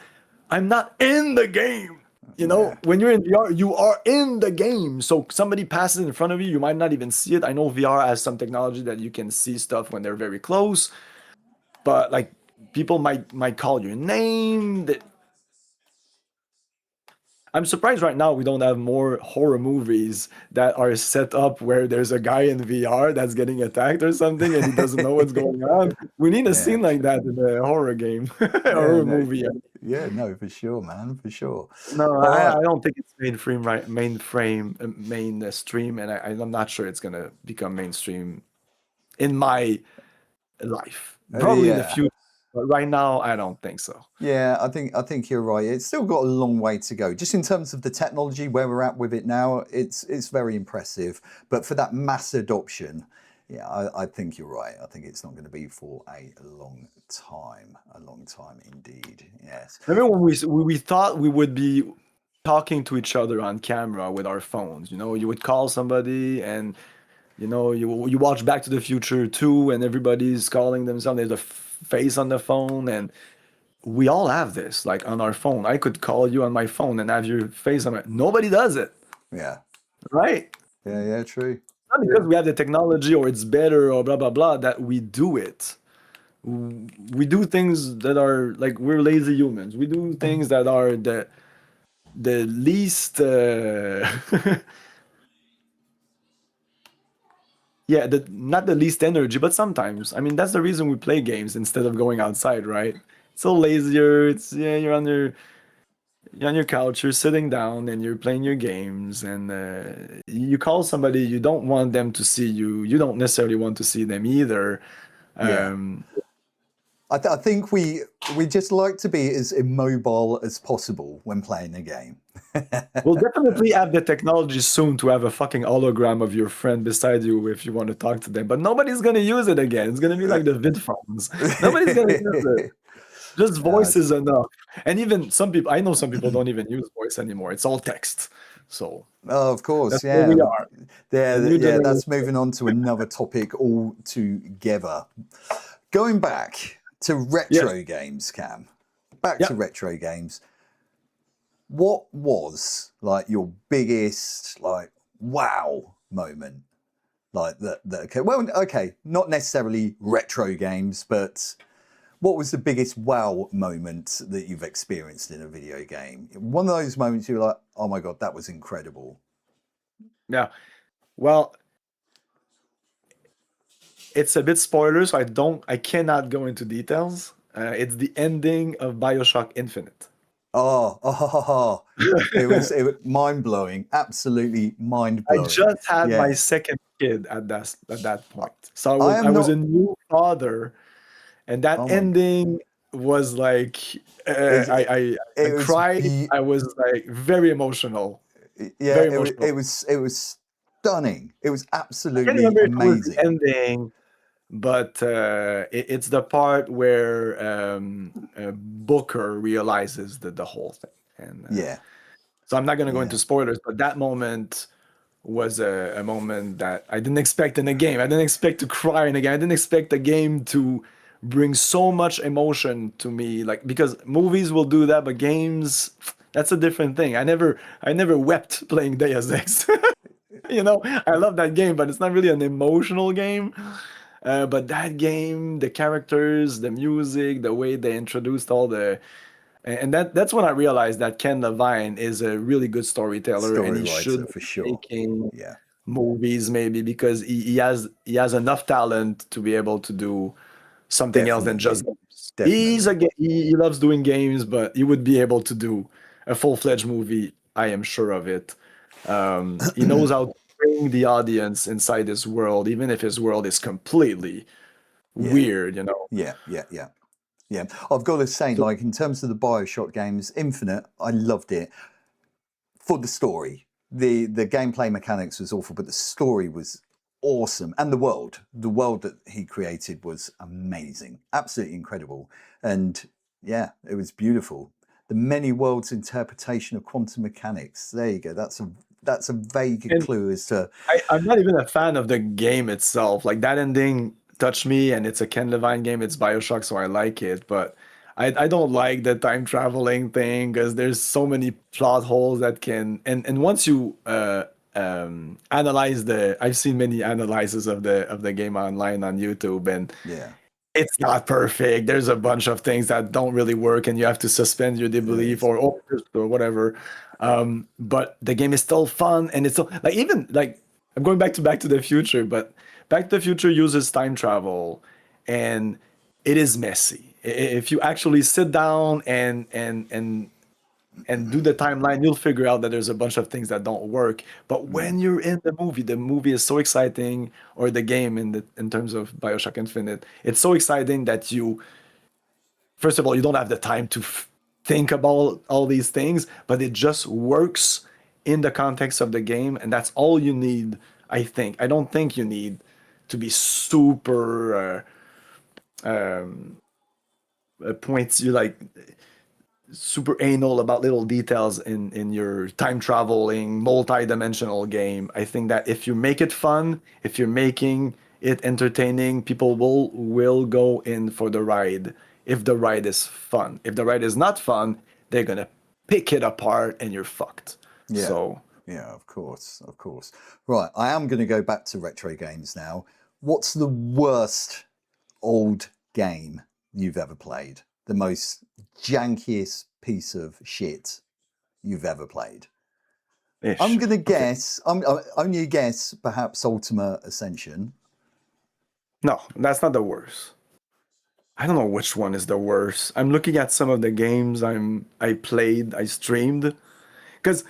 not in the game. You know, yeah, when you're in VR, you are in the game. So somebody passes in front of you, you might not even see it. I know VR has some technology that you can see stuff when they're very close, but like people might call your name. I'm surprised right now we don't have more horror movies that are set up where there's a guy in VR that's getting attacked or something and he doesn't know what's going on. We need a yeah, scene like that in a horror game, yeah, horror no, movie. yeah, no, for sure, man, for sure. No, All right, I don't think it's mainstream, right? Mainstream, and I'm not sure it's gonna become mainstream in my life. Probably in the yeah. future, but right now, I don't think so. Yeah, I think you're right. It's still got a long way to go. Just in terms of the technology, where we're at with it now, it's very impressive. But for that mass adoption, yeah, I think you're right. I think it's not going to be for a long time indeed. Yes. Remember when we thought we would be talking to each other on camera with our phones? You know, you would call somebody and You know, you watch Back to the Future 2 and everybody's calling themselves, there's a face on the phone, and we all have this like on our phone. I could call you on my phone and have your face on it. Nobody does it, Yeah. right? Yeah. True. Not Yeah. because we have the technology or it's better or blah blah blah that we do it. We do things that are like we're lazy humans. We do things that are the least yeah, not the least energy, but sometimes. I mean, that's the reason we play games instead of going outside, right? It's so lazier. It's yeah, you're on your couch, you're sitting down, and you're playing your games, and you call somebody, you don't want them to see you. You don't necessarily want to see them either. Yeah. Um, I think we just like to be as immobile as possible when playing a game. we'll definitely have the technology soon to have a fucking hologram of your friend beside you if you want to talk to them, but nobody's gonna use it again. It's gonna be like the vid phones. Nobody's gonna use it. Just voice is enough. And even some people, I know some people don't even use voice anymore. It's all text. So Oh, of course, that's where yeah. we are. The new Yeah, generation. that's moving on to another topic altogether. Going back to Yes. retro games, Cam. Back to Yeah. retro games. What was like your biggest like wow moment? Like that okay, well, okay, not necessarily retro games, but what was the biggest wow moment that you've experienced in a video game? One of those moments you're like, oh my god, that was incredible. Yeah. Well, it's a bit spoiler, so I cannot go into details. It's the ending of BioShock Infinite. It was mind blowing, absolutely mind I blowing. just had my Yeah, second kid at that point. So I I am was a not. new father, and that Oh my, ending was like it, I it was cried. I was like very emotional. yeah, Very it emotional. was it was stunning. It was I can't absolutely remember if it was the amazing. ending, but it's the part where Booker realizes the whole thing. And Yeah, so I'm not going to go into yeah, spoilers, but that moment was a moment that I didn't expect in a game. I didn't expect to cry in a game. I didn't expect a game to bring so much emotion to me. Like because movies will do that, but games, that's a different thing. I never wept playing Deus Ex. You know, I love that game, but it's not really an emotional game. But that game, the characters, the music, the way they introduced all the, and that's when I realized that Ken Levine is a really good storyteller, and story he should writer for be sure. making Yeah, movies maybe because he has enough talent to be able to do something else than definitely, just games. definitely. He loves doing games, but he would be able to do a full-fledged movie. I am sure of it. He knows how to bring the audience inside his world, even if his world is completely Yeah, weird, you know. yeah. Yeah, I've got to say, So like in terms of the Bioshock games, Infinite, I loved it for the story. The gameplay mechanics was awful, but the story was awesome, and the world that he created was amazing, absolutely incredible, and yeah, it was beautiful. The many worlds interpretation of quantum mechanics. There you go. That's a vague and clue as to I'm not even a fan of the game itself. Like that ending touched me, and it's a Ken Levine game. It's Bioshock, so I like it. But I don't like the time traveling thing because there's so many plot holes that can. And once you analyze I've seen many analyses of the game online on YouTube, and yeah, it's not perfect. There's a bunch of things that don't really work, and you have to suspend your there disbelief is. or whatever. But the game is still fun, and it's still like even like I'm going back to the Future, but Back to the Future uses time travel, and it is messy. If you actually sit down and do the timeline, you'll figure out that there's a bunch of things that don't work. But Mm, when you're in the movie is so exciting, or the game in terms of Bioshock Infinite, it's so exciting that you, first of all, you don't have the time to think about all these things, but it just works in the context of the game, and that's all you need. I think. I don't think you need to be super points. You like super anal about little details in your time traveling, multi-dimensional game. I think that if you make it fun, if you're making it entertaining, people will go in for the ride if the ride is fun. If the ride is not fun, they're gonna pick it apart and you're fucked. Yeah. So Yeah, of course, of course. Right, I am going to go back to retro games now. What's the worst old game you've ever played? The most jankiest piece of shit you've ever played? I'm ish. going to Okay. guess, only a guess, perhaps Ultima Ascension. No, that's not the worst. I don't know which one is the worst. I'm looking at some of the games I played, I streamed, because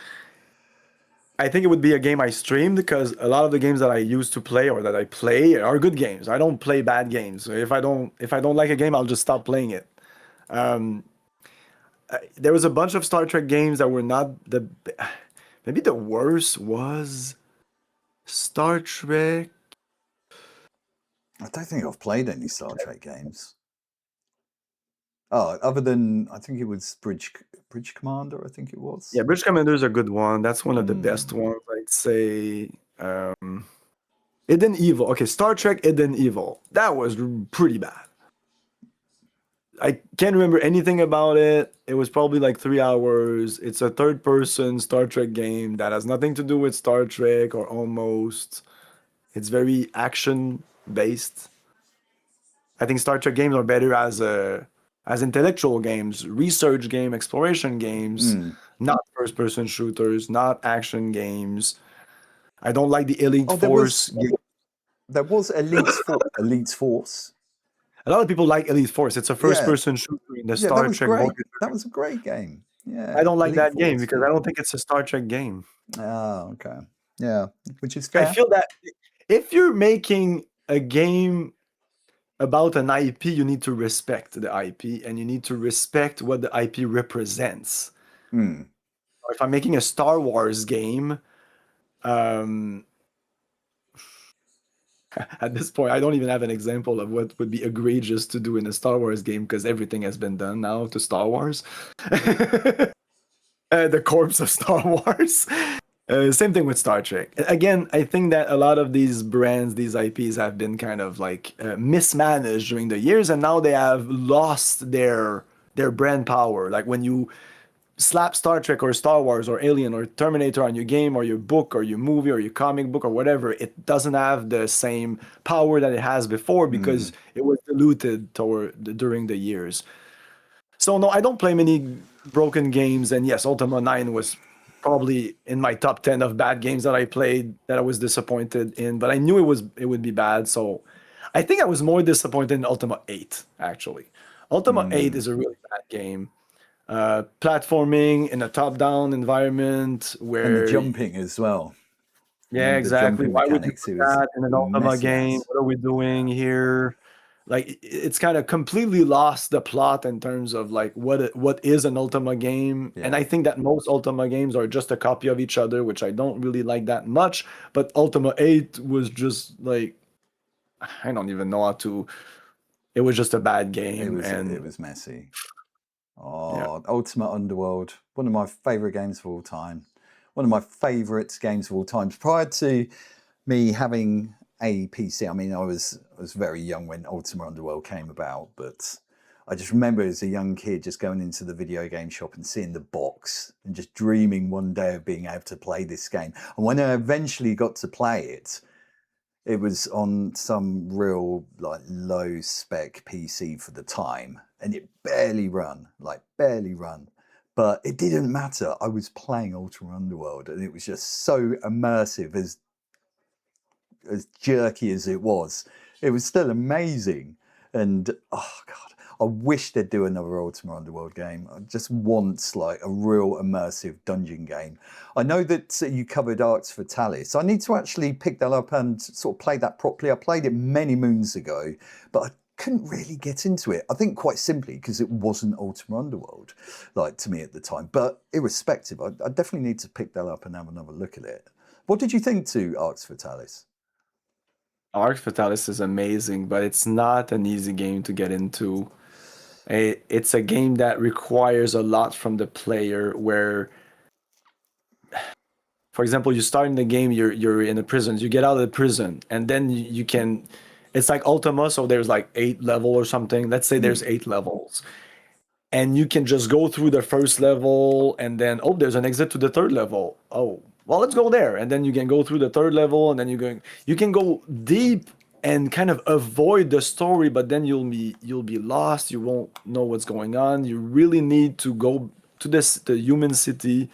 I think it would be a game I streamed because a lot of the games that I used to play or that I play are good games. I don't play bad games. So if I don't like a game, I'll just stop playing it. Um, there was a bunch of Star Trek games that were not the maybe the worst was Star Trek. I don't think I've played any Star Trek games. Oh, other than I think it was Bridge Commander. I think it was. Yeah, Bridge Commander is a good one. That's one of the best Mm. ones, I'd say. Hidden Evil. Okay, Star Trek Hidden Evil. That was pretty bad. I can't remember anything about it. It was probably like 3 hours. It's a third person Star Trek game that has nothing to do with Star Trek or almost. It's very action based. I think Star Trek games are better as intellectual games, research game, exploration games, Mm. not first person shooters, not action games. I don't like the Elite Oh, Force. there was Elite Force. A lot of people like Elite Force. It's a first Yeah, person shooter in the yeah, that Star was Trek great. world. That was a great game. I Yeah, don't like Elite that game Force. because I don't think it's a Star Trek game. Oh, okay. Yeah, which is I fair. feel that if you're making a game about an IP, you need to respect the IP and you need to respect what the IP represents. Mm. If I'm making a Star Wars game, um, at this point, I don't even have an example of what would be egregious to do in a Star Wars game because everything has been done now to Star Wars. The corpse of Star Wars. Same thing with Star Trek. Again, I think that a lot of these brands, these IPs, have been kind of like mismanaged during the years, and now they have lost their brand power. Like when you slap Star Trek or Star Wars or Alien or Terminator on your game or your book or your movie or your comic book or whatever, it doesn't have the same power that it has before because Mm. it was diluted during the years. So no, I don't play many broken games, and yes, Ultima 9 was probably in my top 10 of bad games that I played that I was disappointed in, but I knew it would be bad, so I think I was more disappointed in Ultima 8 actually. Ultima 8 Mm. is a really bad game. Platforming in a top-down environment And the where jumping as well. yeah, The exactly. jumping Why would you mechanics, put it was that in an Ultima messy game? as. What are we doing here? Like it's kind of completely lost the plot in terms of like what is an Ultima game. And Yeah. I think that most Ultima games are just a copy of each other, which I don't really like that much. But Ultima 8 was just like I don't even know how to. It was just a bad game, It and was messy. yeah. Oh, Ultimate Underworld, one of my favorite games of all time. One of my favorite games of all time. Prior to me having a PC, I mean, I was very young when Ultimate Underworld came about, but I just remember as a young kid just going into the video game shop and seeing the box and just dreaming one day of being able to play this game. And when I eventually got to play it, it was on some real like low spec PC for the time, and it barely run. But it didn't matter. I was playing Ultra Underworld, and it was just so immersive, as jerky as it was. It was still amazing, and oh god, I wish they'd do another Ultima Underworld game. I just want like a real immersive dungeon game. I know that you covered Arcs Fatalis. I need to actually pick that up and sort of play that properly. I played it many moons ago, but I couldn't really get into it. I think quite simply because it wasn't Ultima Underworld, like to me at the time. But irrespective, I definitely need to pick that up and have another look at it. What did you think to Arcs Fatalis? Arc Fatalis is amazing, but it's not an easy game to get into. It's a game that requires a lot from the player where, for example, you start in the game, you're in a prison, you get out of the prison, and then you can, it's like Ultima, so there's like 8 level or something. Let's say there's 8 levels. And you can just go through the first level and then, oh, there's an exit to the third level. Oh, well, let's go there. And then you can go through the third level and then you can go deep and kind of avoid the story, but then you'll be lost. You won't know what's going on. You really need to go to the human city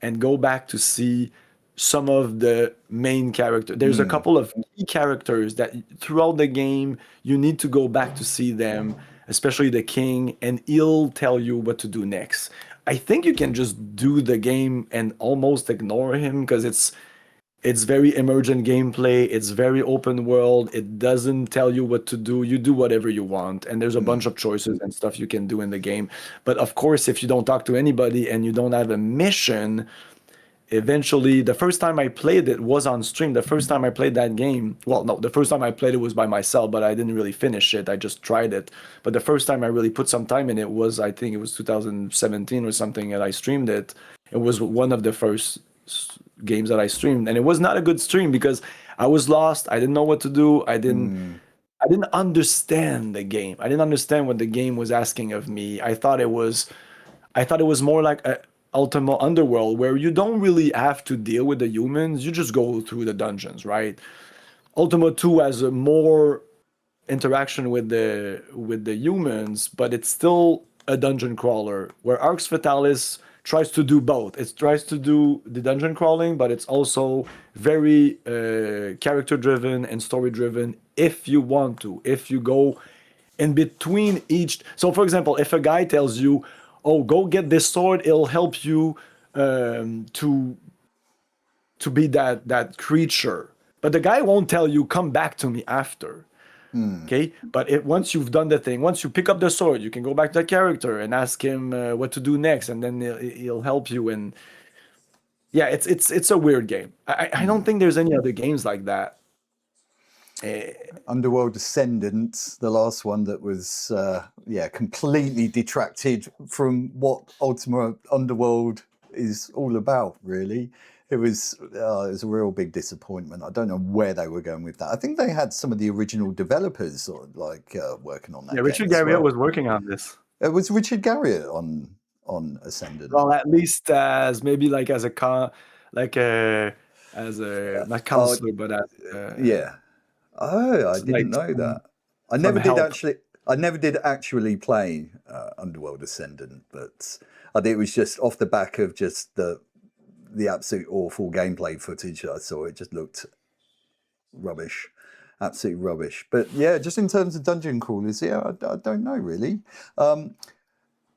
and go back to see some of the main characters. There's a couple of key characters that throughout the game you need to go back to see them, especially the king, and he'll tell you what to do next. I think you can just do the game and almost ignore him because it's very emergent gameplay. It's very open world. It doesn't tell you what to do. You do whatever you want, and there's a bunch of choices and stuff you can do in the game. But of course, if you don't talk to anybody and you don't have a mission, eventually, the first time I played it was on stream. The first time I played that game, well, no, the first time I played it was by myself, but I didn't really finish it. I just tried it. But the first time I really put some time in it was, I think it was 2017 or something, and I streamed it. It was one of the first games that I streamed, and it was not a good stream because I was lost. I didn't know what to do. I didn't understand the game. I didn't understand what the game was asking of me. I thought it was more like a Ultima Underworld where you don't really have to deal with the humans. You just go through the dungeons, right? Ultima 2 has a more interaction with the humans, but it's still a dungeon crawler where Arx Fatalis tries to do both. It tries to do the dungeon crawling, but it's also very character driven and story driven if you want to. If you go in between each. So, for example, if a guy tells you, "Oh, go get this sword. It'll help you to beat that creature," but the guy won't tell you, "Come back to me after." Okay, but once you've done the thing, once you pick up the sword, you can go back to the character and ask him what to do next, and then he'll help you. And yeah, it's a weird game. I don't think there's any other games like that. Underworld Descendants, the last one that was completely detracted from what Ultima Underworld is all about, really. It was a real big disappointment. I don't know where they were going with that. I think they had some of the original developers working on that. Yeah, Richard Garriott was working on this. It was Richard Garriott on Ascendant. Well, at least as maybe like as a not counselor, but as Oh, I didn't know that. I never did help. I never did actually play Underworld Ascendant, but I think it was just off the back of just the absolute awful gameplay footage I saw. It just looked rubbish, absolutely rubbish. But yeah, just in terms of dungeon crawlers, I don't know really.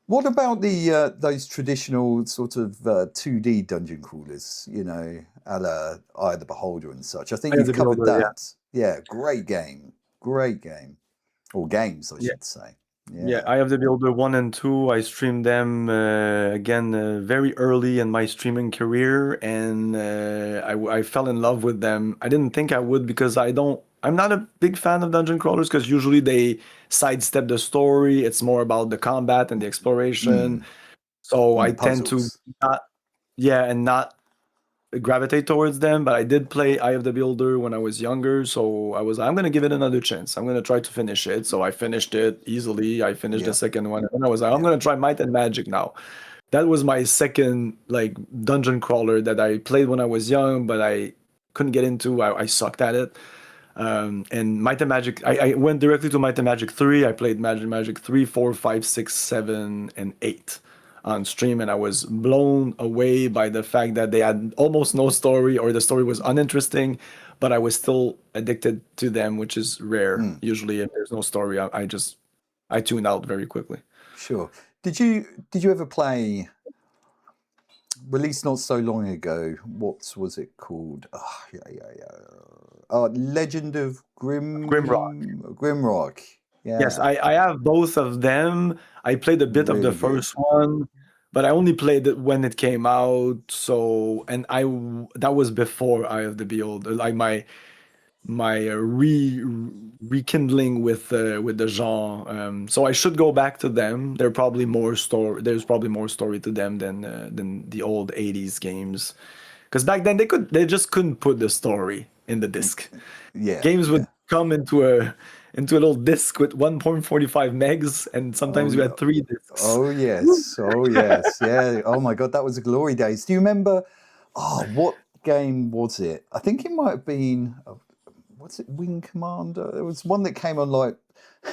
What about those traditional sort of 2D dungeon crawlers? You know, a la Eye of the Beholder and such. I think you've covered that. Yeah, great game, or games, I should say. Yeah, I have the Beholder 1 and 2. I streamed them again very early in my streaming career, and I fell in love with them. I didn't think I would because I'm not a big fan of dungeon crawlers because usually they sidestep the story. It's more about the combat and the exploration. So I tend to not gravitate towards them, but I did play Eye of the Beholder when I was younger, so I'm gonna give it another chance. I'm gonna try to finish it. So I finished it easily. I finished the second one, and I was like, I'm gonna try Might and Magic now. That was my second like dungeon crawler that I played when I was young, but I couldn't get into. I sucked at it. And Might and Magic, I went directly to Might and Magic 3. I played Magic 3, 4, 5, 6, 7, and 8 on stream, and I was blown away by the fact that they had almost no story or the story was uninteresting, but I was still addicted to them, which is rare. Usually if there's no story, I tune out very quickly. Sure. Did you ever play, released not so long ago, what was it called? Legend of Grimrock. Yeah. Yes, I have both of them. I played a bit of the first one, but I only played it when it came out. So, and that was before Eye of the Beholder. Like my rekindling with the genre. So I should go back to them. There's probably more story to them than the old '80s games. Because back then they just couldn't put the story in the disc. Yeah, Games would yeah. come into a little disc with 1.45 megs, and Oh, sometimes you yeah. had three discs. Oh yes, oh yes, yeah. Oh my God, that was the glory days. Do you remember? Oh, what game was it? I think it might have been. What's it? Wing Commander. There was one that came on like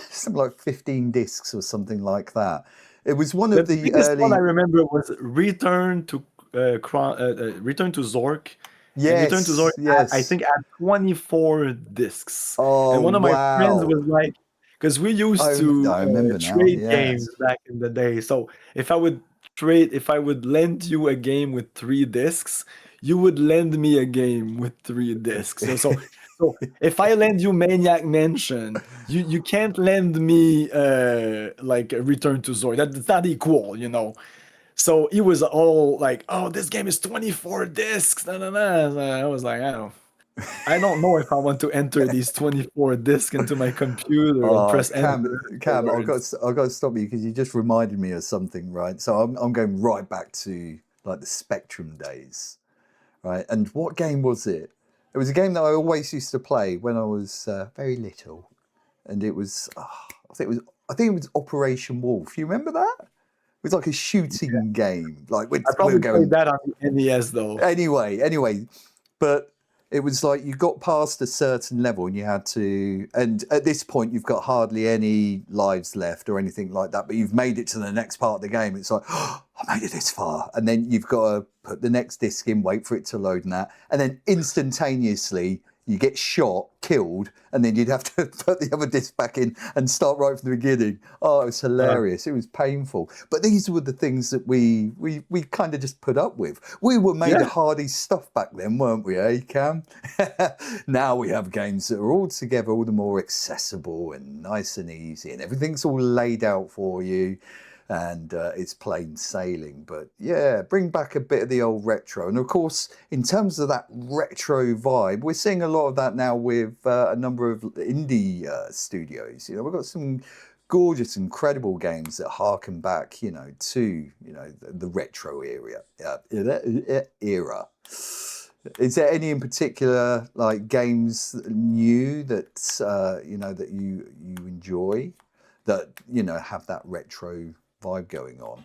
something like 15 discs or something like that. It was one The of the biggest one I early. remember was Return to Zork, and Return to Zork Yes, I yes. think had 24 discs. And Oh one of my friends wow. was like, because we used to I remember now. trade games Yes. back in the day. So if I would lend you a game with three discs, you would lend me a game with three discs. So if I lend you Maniac Mansion, you can't lend me like a Return to Zork. That's not equal. So he was all like, "Oh, this game is 24 discs." Nah, nah, nah. So I was like, I don't know if I want to enter these 24 discs into my computer and press enter Cam, afterwards. I've got to stop you because you just reminded me of something, right? So I'm going right back to like the Spectrum days, right? And what game was it? It was a game that I always used to play when I was very little, and it was I think it was Operation Wolf. You remember that? It was like a shooting game. Like I we're probably played going that on the NES though. anyway, but it was like you got past a certain level and you had to, and at this point you've got hardly any lives left or anything like that, but you've made it to the next part of the game. It's like, oh, I made it this far. And then you've got to put the next disc in, wait for it to load and that. And then instantaneously you get shot, killed, and then you'd have to put the other disc back in and start right from the beginning. Oh, it was Uh, hilarious. It was painful. But these were the things that we kind of just put up with. We were made of yeah, hardy stuff back then, weren't we, eh, Cam? Now we have games that are all together, all the more accessible and nice and easy, and everything's all laid out for you, and it's plain sailing. But yeah, bring back a bit of the old retro. And of course, in terms of that retro vibe, we're seeing a lot of that now with a number of indie studios. We've got some gorgeous, incredible games that harken back, to the retro era. Is there any in particular like games new that that you enjoy that have that retro vibe going on?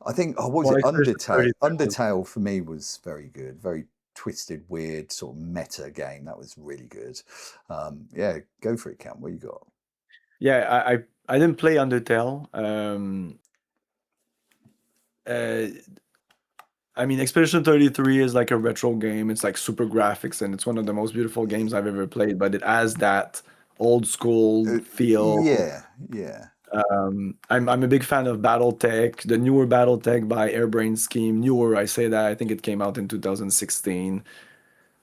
I think what was well, it? Expedition Undertale. 33 Undertale for me was very good, very twisted, weird sort of meta game. That was really good. Yeah, go for it, Cam. What you got? yeah, I didn't play Undertale. Uh, I mean, Expedition 33 is like a retro game. It's like super graphics, and it's one of the most beautiful games I've ever played. But it has that old school feel. Yeah, yeah. I'm a big fan of BattleTech, the newer BattleTech by Airbrain Scheme. Newer, I say that. I think it came out in 2016.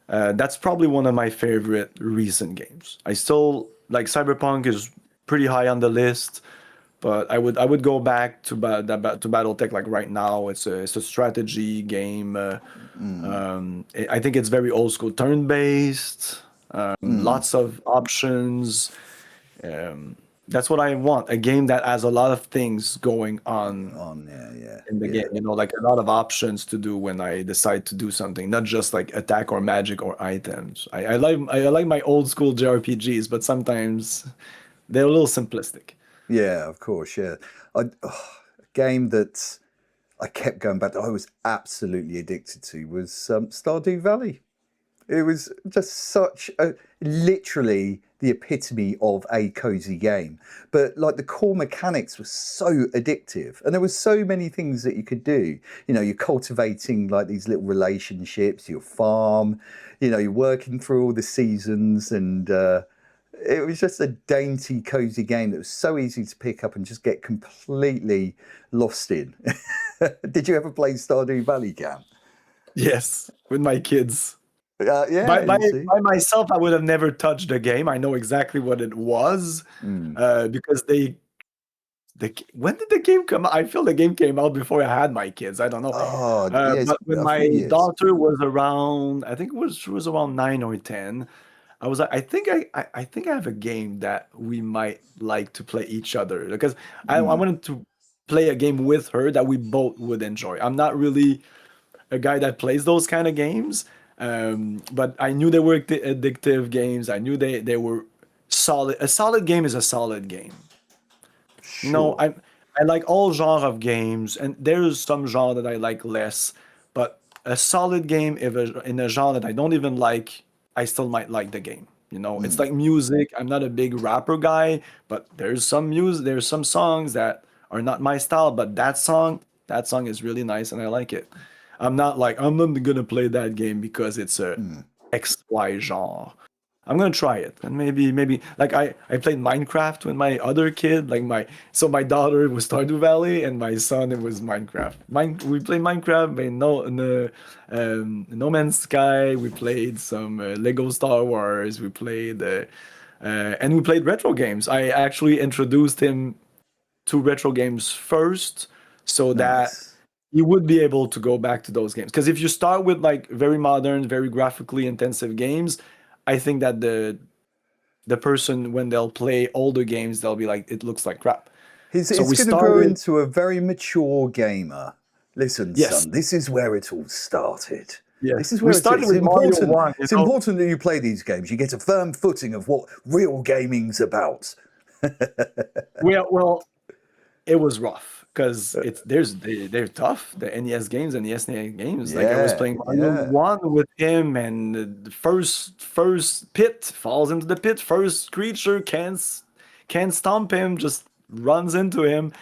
That's probably one of my favorite recent games. I still like Cyberpunk is pretty high on the list, but I would go back to BattleTech like right now. It's a strategy game. Mm, I think it's very old school, turn-based, mm. lots of options. Um, that's what I want. A game that has a lot of things going on On, yeah, yeah, in the game. yeah. Like a lot of options to do when I decide to do something, not just like attack or magic or items. I like my old school JRPGs, but sometimes they're a little simplistic. Yeah, of course, yeah. A game that I kept going back to, I was absolutely addicted to was Stardew Valley. It was just such a literally the epitome of a cozy game. But like the core mechanics were so addictive, and there were so many things that you could do. You're cultivating like these little relationships, your farm. You're working through all the seasons, and it was just a dainty, cozy game that was so easy to pick up and just get completely lost in. Did you ever play Stardew Valley, Cam? Yes, with my kids. By Yeah, by you see. by myself, I would have never touched the game. I know exactly what it was, Mm. because when did the game come out? I feel the game came out before I had my kids. I don't know. Oh, yeah, it's But when a few my years. daughter was around, I think she was around 9 or 10. I was like, I think I have a game that we might like to play each other because I Mm, wanted to play a game with her that we both would enjoy. I'm not really a guy that plays those kind of games, but I knew they were addictive games. I knew they were solid. A solid game is a solid game. You know, sure. I like all genre of games, and there's some genre that I like less. But a solid game, if in a genre that I don't even like, I still might like the game. You know, it's Mm, like music. I'm not a big rapper guy, but there's some songs that are not my style, but that song is really nice and I like it. I'm not gonna play that game because it's a mm. XY genre. I'm gonna try it, and maybe like I played Minecraft with my other kid, like my daughter was Stardew Valley, and my son it was Minecraft. We played Minecraft, but No Man's Sky. We played some Lego Star Wars. And we played retro games. I actually introduced him to retro games first, so that Nice. you would be able to go back to those games. Because if you start with like very modern, very graphically intensive games, I think that the person when they'll play older games, they'll be like, it looks like crap. So It's we going to grow started, into a very mature gamer. Listen, yes, son, this is where it all started. This yes, is we where started it's with Mario important. One. You It's know, important that you play these games. You get a firm footing of what real gaming's about. well, it was rough because they're tough. The NES games and the SNES games. Like I was Yeah, playing Mario yeah. One with him, and the first pit falls into the pit. First creature can't stomp him, just runs into him.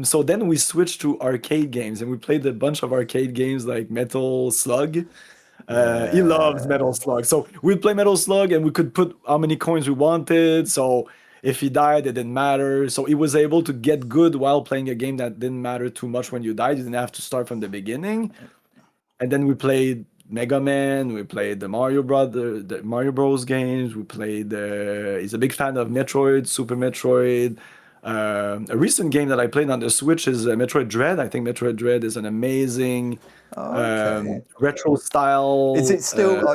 So then we switched to arcade games, and we played a bunch of arcade games like Metal Slug. He loves Metal Yeah. Slug. So we'd play Metal Slug and we could put how many coins we wanted. So if he died, it didn't matter. So he was able to get good while playing a game that didn't matter too much when you died. You didn't have to start from the beginning. And then we played Mega Man. We played the Mario Bros. Games. We played. He's a big fan of Metroid, Super Metroid. A recent game that I played on the Switch is Metroid Dread. I think Metroid Dread is an amazing Okay. retro Is style. it still?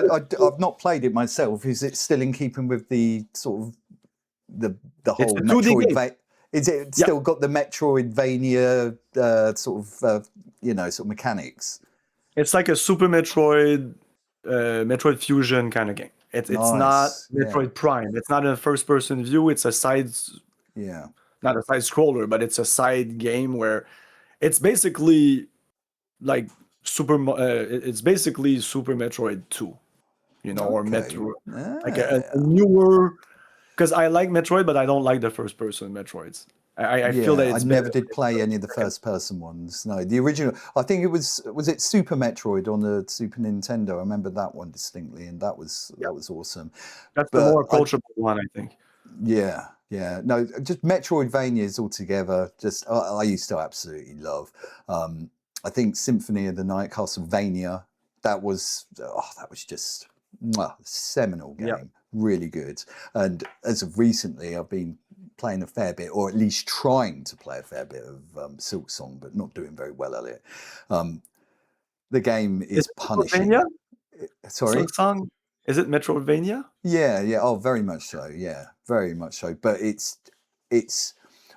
I've not played it myself. Is it still in keeping with the sort of the It's whole a 2D Metroid? game. Is it Yeah, still got the Metroidvania sort of sort of mechanics? it's like a Super Metroid, Metroid Fusion kind of game. It's not Nice. Yeah. Metroid Prime. It's not a first person view. It's a side, Yeah. not a side scroller, but it's a side game where it's basically like it's basically Super Metroid 2, you know, or Okay. Metro, like a Yeah. newer. Because I like Metroid, but I don't like the first person Metroids. I feel that Yeah, I it's never better did when it's play any of the second. first person ones. No, the original. I think it was it Super Metroid on the Super Nintendo. I remember that one distinctly, and Yeah, that was awesome. that's the But more approachable one, I think. yeah, yeah, no, just Metroidvanias altogether. Just I used to absolutely love. Um, I think Symphony of the Night, Castlevania. That was just seminal Yeah. game. Really good. And as of recently, I've been playing a fair bit, or at least trying to play a fair bit of Silk Song, but not doing very well at it. Um, the game Is is it Metroidvania? punishing. Sorry. Silk Song? Is it Metroidvania? Yeah, yeah. Oh, very much so. Yeah, very much so. But it's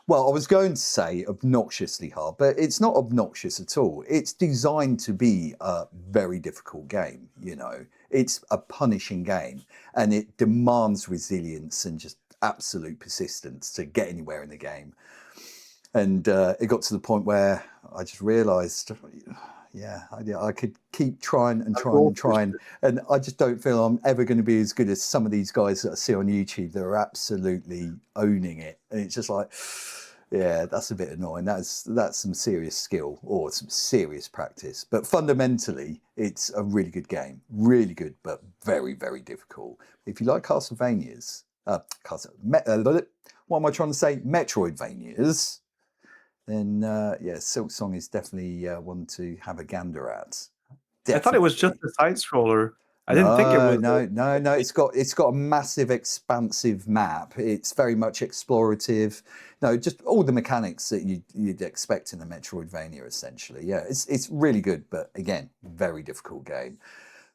well, I was going to say obnoxiously hard, but it's not obnoxious at all. It's designed to be a very difficult game, you know. It's a punishing game and it demands resilience and just absolute persistence to get anywhere in the game. And it got to the point where I just realized, yeah, I could keep trying and A trying and goldfish. trying, and I just don't feel I'm ever going to be as good as some of these guys that I see on YouTube that are absolutely owning it. And it's just like, yeah, that's a bit annoying. That's some serious skill or some serious practice. But fundamentally, it's a really good game, really good, but very very difficult. If you like Castlevanias, what am I trying to say? Metroidvanias, then yeah, Silk Song is definitely one to have a gander at. I thought it was just Definitely. a side scroller. I didn't think it No, was. no, no, no. It's got a massive, expansive map. It's very much explorative. No, just all the mechanics that you'd expect in a Metroidvania, essentially. Yeah, it's really good, but again, very difficult game.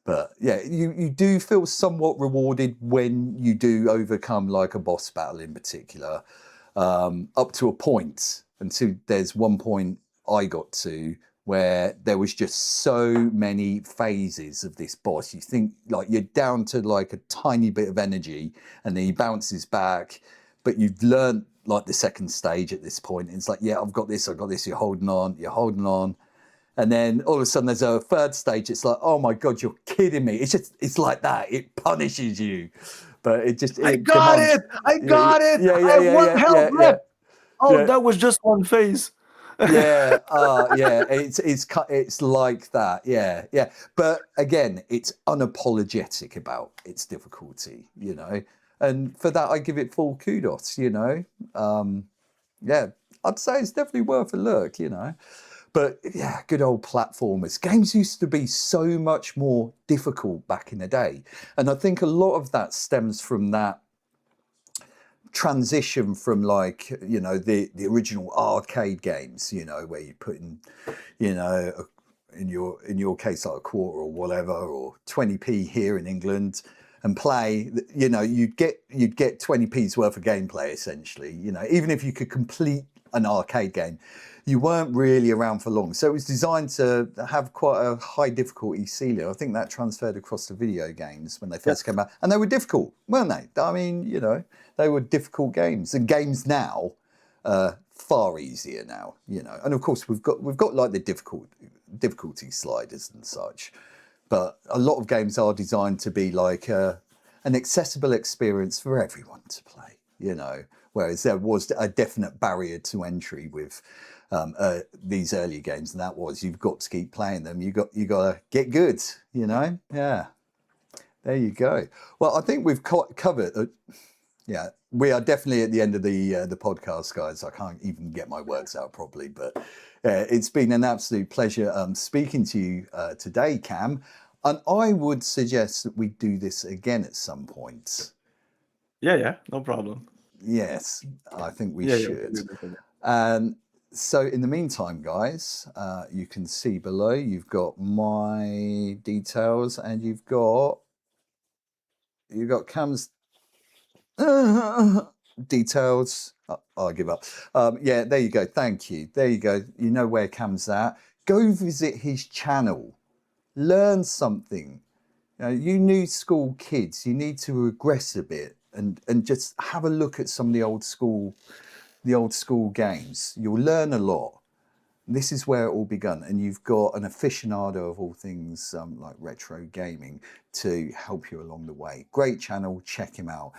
But yeah, you do feel somewhat rewarded when you do overcome like a boss battle in particular, up to a point. Until there's one point I got to where there was just so many phases of this boss. You think like you're down to like a tiny bit of energy, and then he bounces back, but you've learned like the second stage at this point. And it's like, yeah, I've got this, I've got this. You're holding on. And then all of a sudden there's a third stage. It's like, oh my God, you're kidding me. It's like that. It punishes you. But I it got demands. it! I Yeah, got it! yeah, I yeah, have yeah, one yeah, health yeah, yeah. left! Oh, Yeah, that was just one phase. yeah, yeah. It's like that. Yeah, yeah. But again, it's unapologetic about its difficulty, and for that I give it full kudos. Yeah, I'd say it's definitely worth a look. But yeah, good old platformers. Games used to be so much more difficult back in the day. And I think a lot of that stems from that transition from like, the original arcade games, where you put in, in your case like a quarter or whatever, or 20p here in England, and play, you'd get 20p's worth of gameplay essentially, even if you could complete an arcade game, you weren't really around for long. So it was designed to have quite a high difficulty ceiling. I think that transferred across to video games when they first came out, and they were difficult, weren't they? I mean, they were difficult games, and games now far easier now, And of course, we've got like the difficulty sliders and such, but a lot of games are designed to be like an accessible experience for everyone to play, Whereas there was a definite barrier to entry with these earlier games, and that was you've got to keep playing them. You got to get good, Yeah, there you go. Well, I think we've covered. Yeah, we are definitely at the end of the podcast, guys. I can't even get my words out properly, but it's been an absolute pleasure speaking to you today, Cam. And I would suggest that we do this again at some point. Yeah, no problem. Yes, I think we Yeah, should. yeah. And so in the meantime, guys, you can see below, you've got my details, and you've got Cam's details. I'll give up. Yeah, there you go. Thank you. There you go. You know where Cam's at. Go visit his channel. Learn something. You new school kids, you need to regress a bit and just have a look at some of the old school games. You'll learn a lot. This is where it all begun, and you've got an aficionado of all things like retro gaming to help you along the way. Great channel, check him out.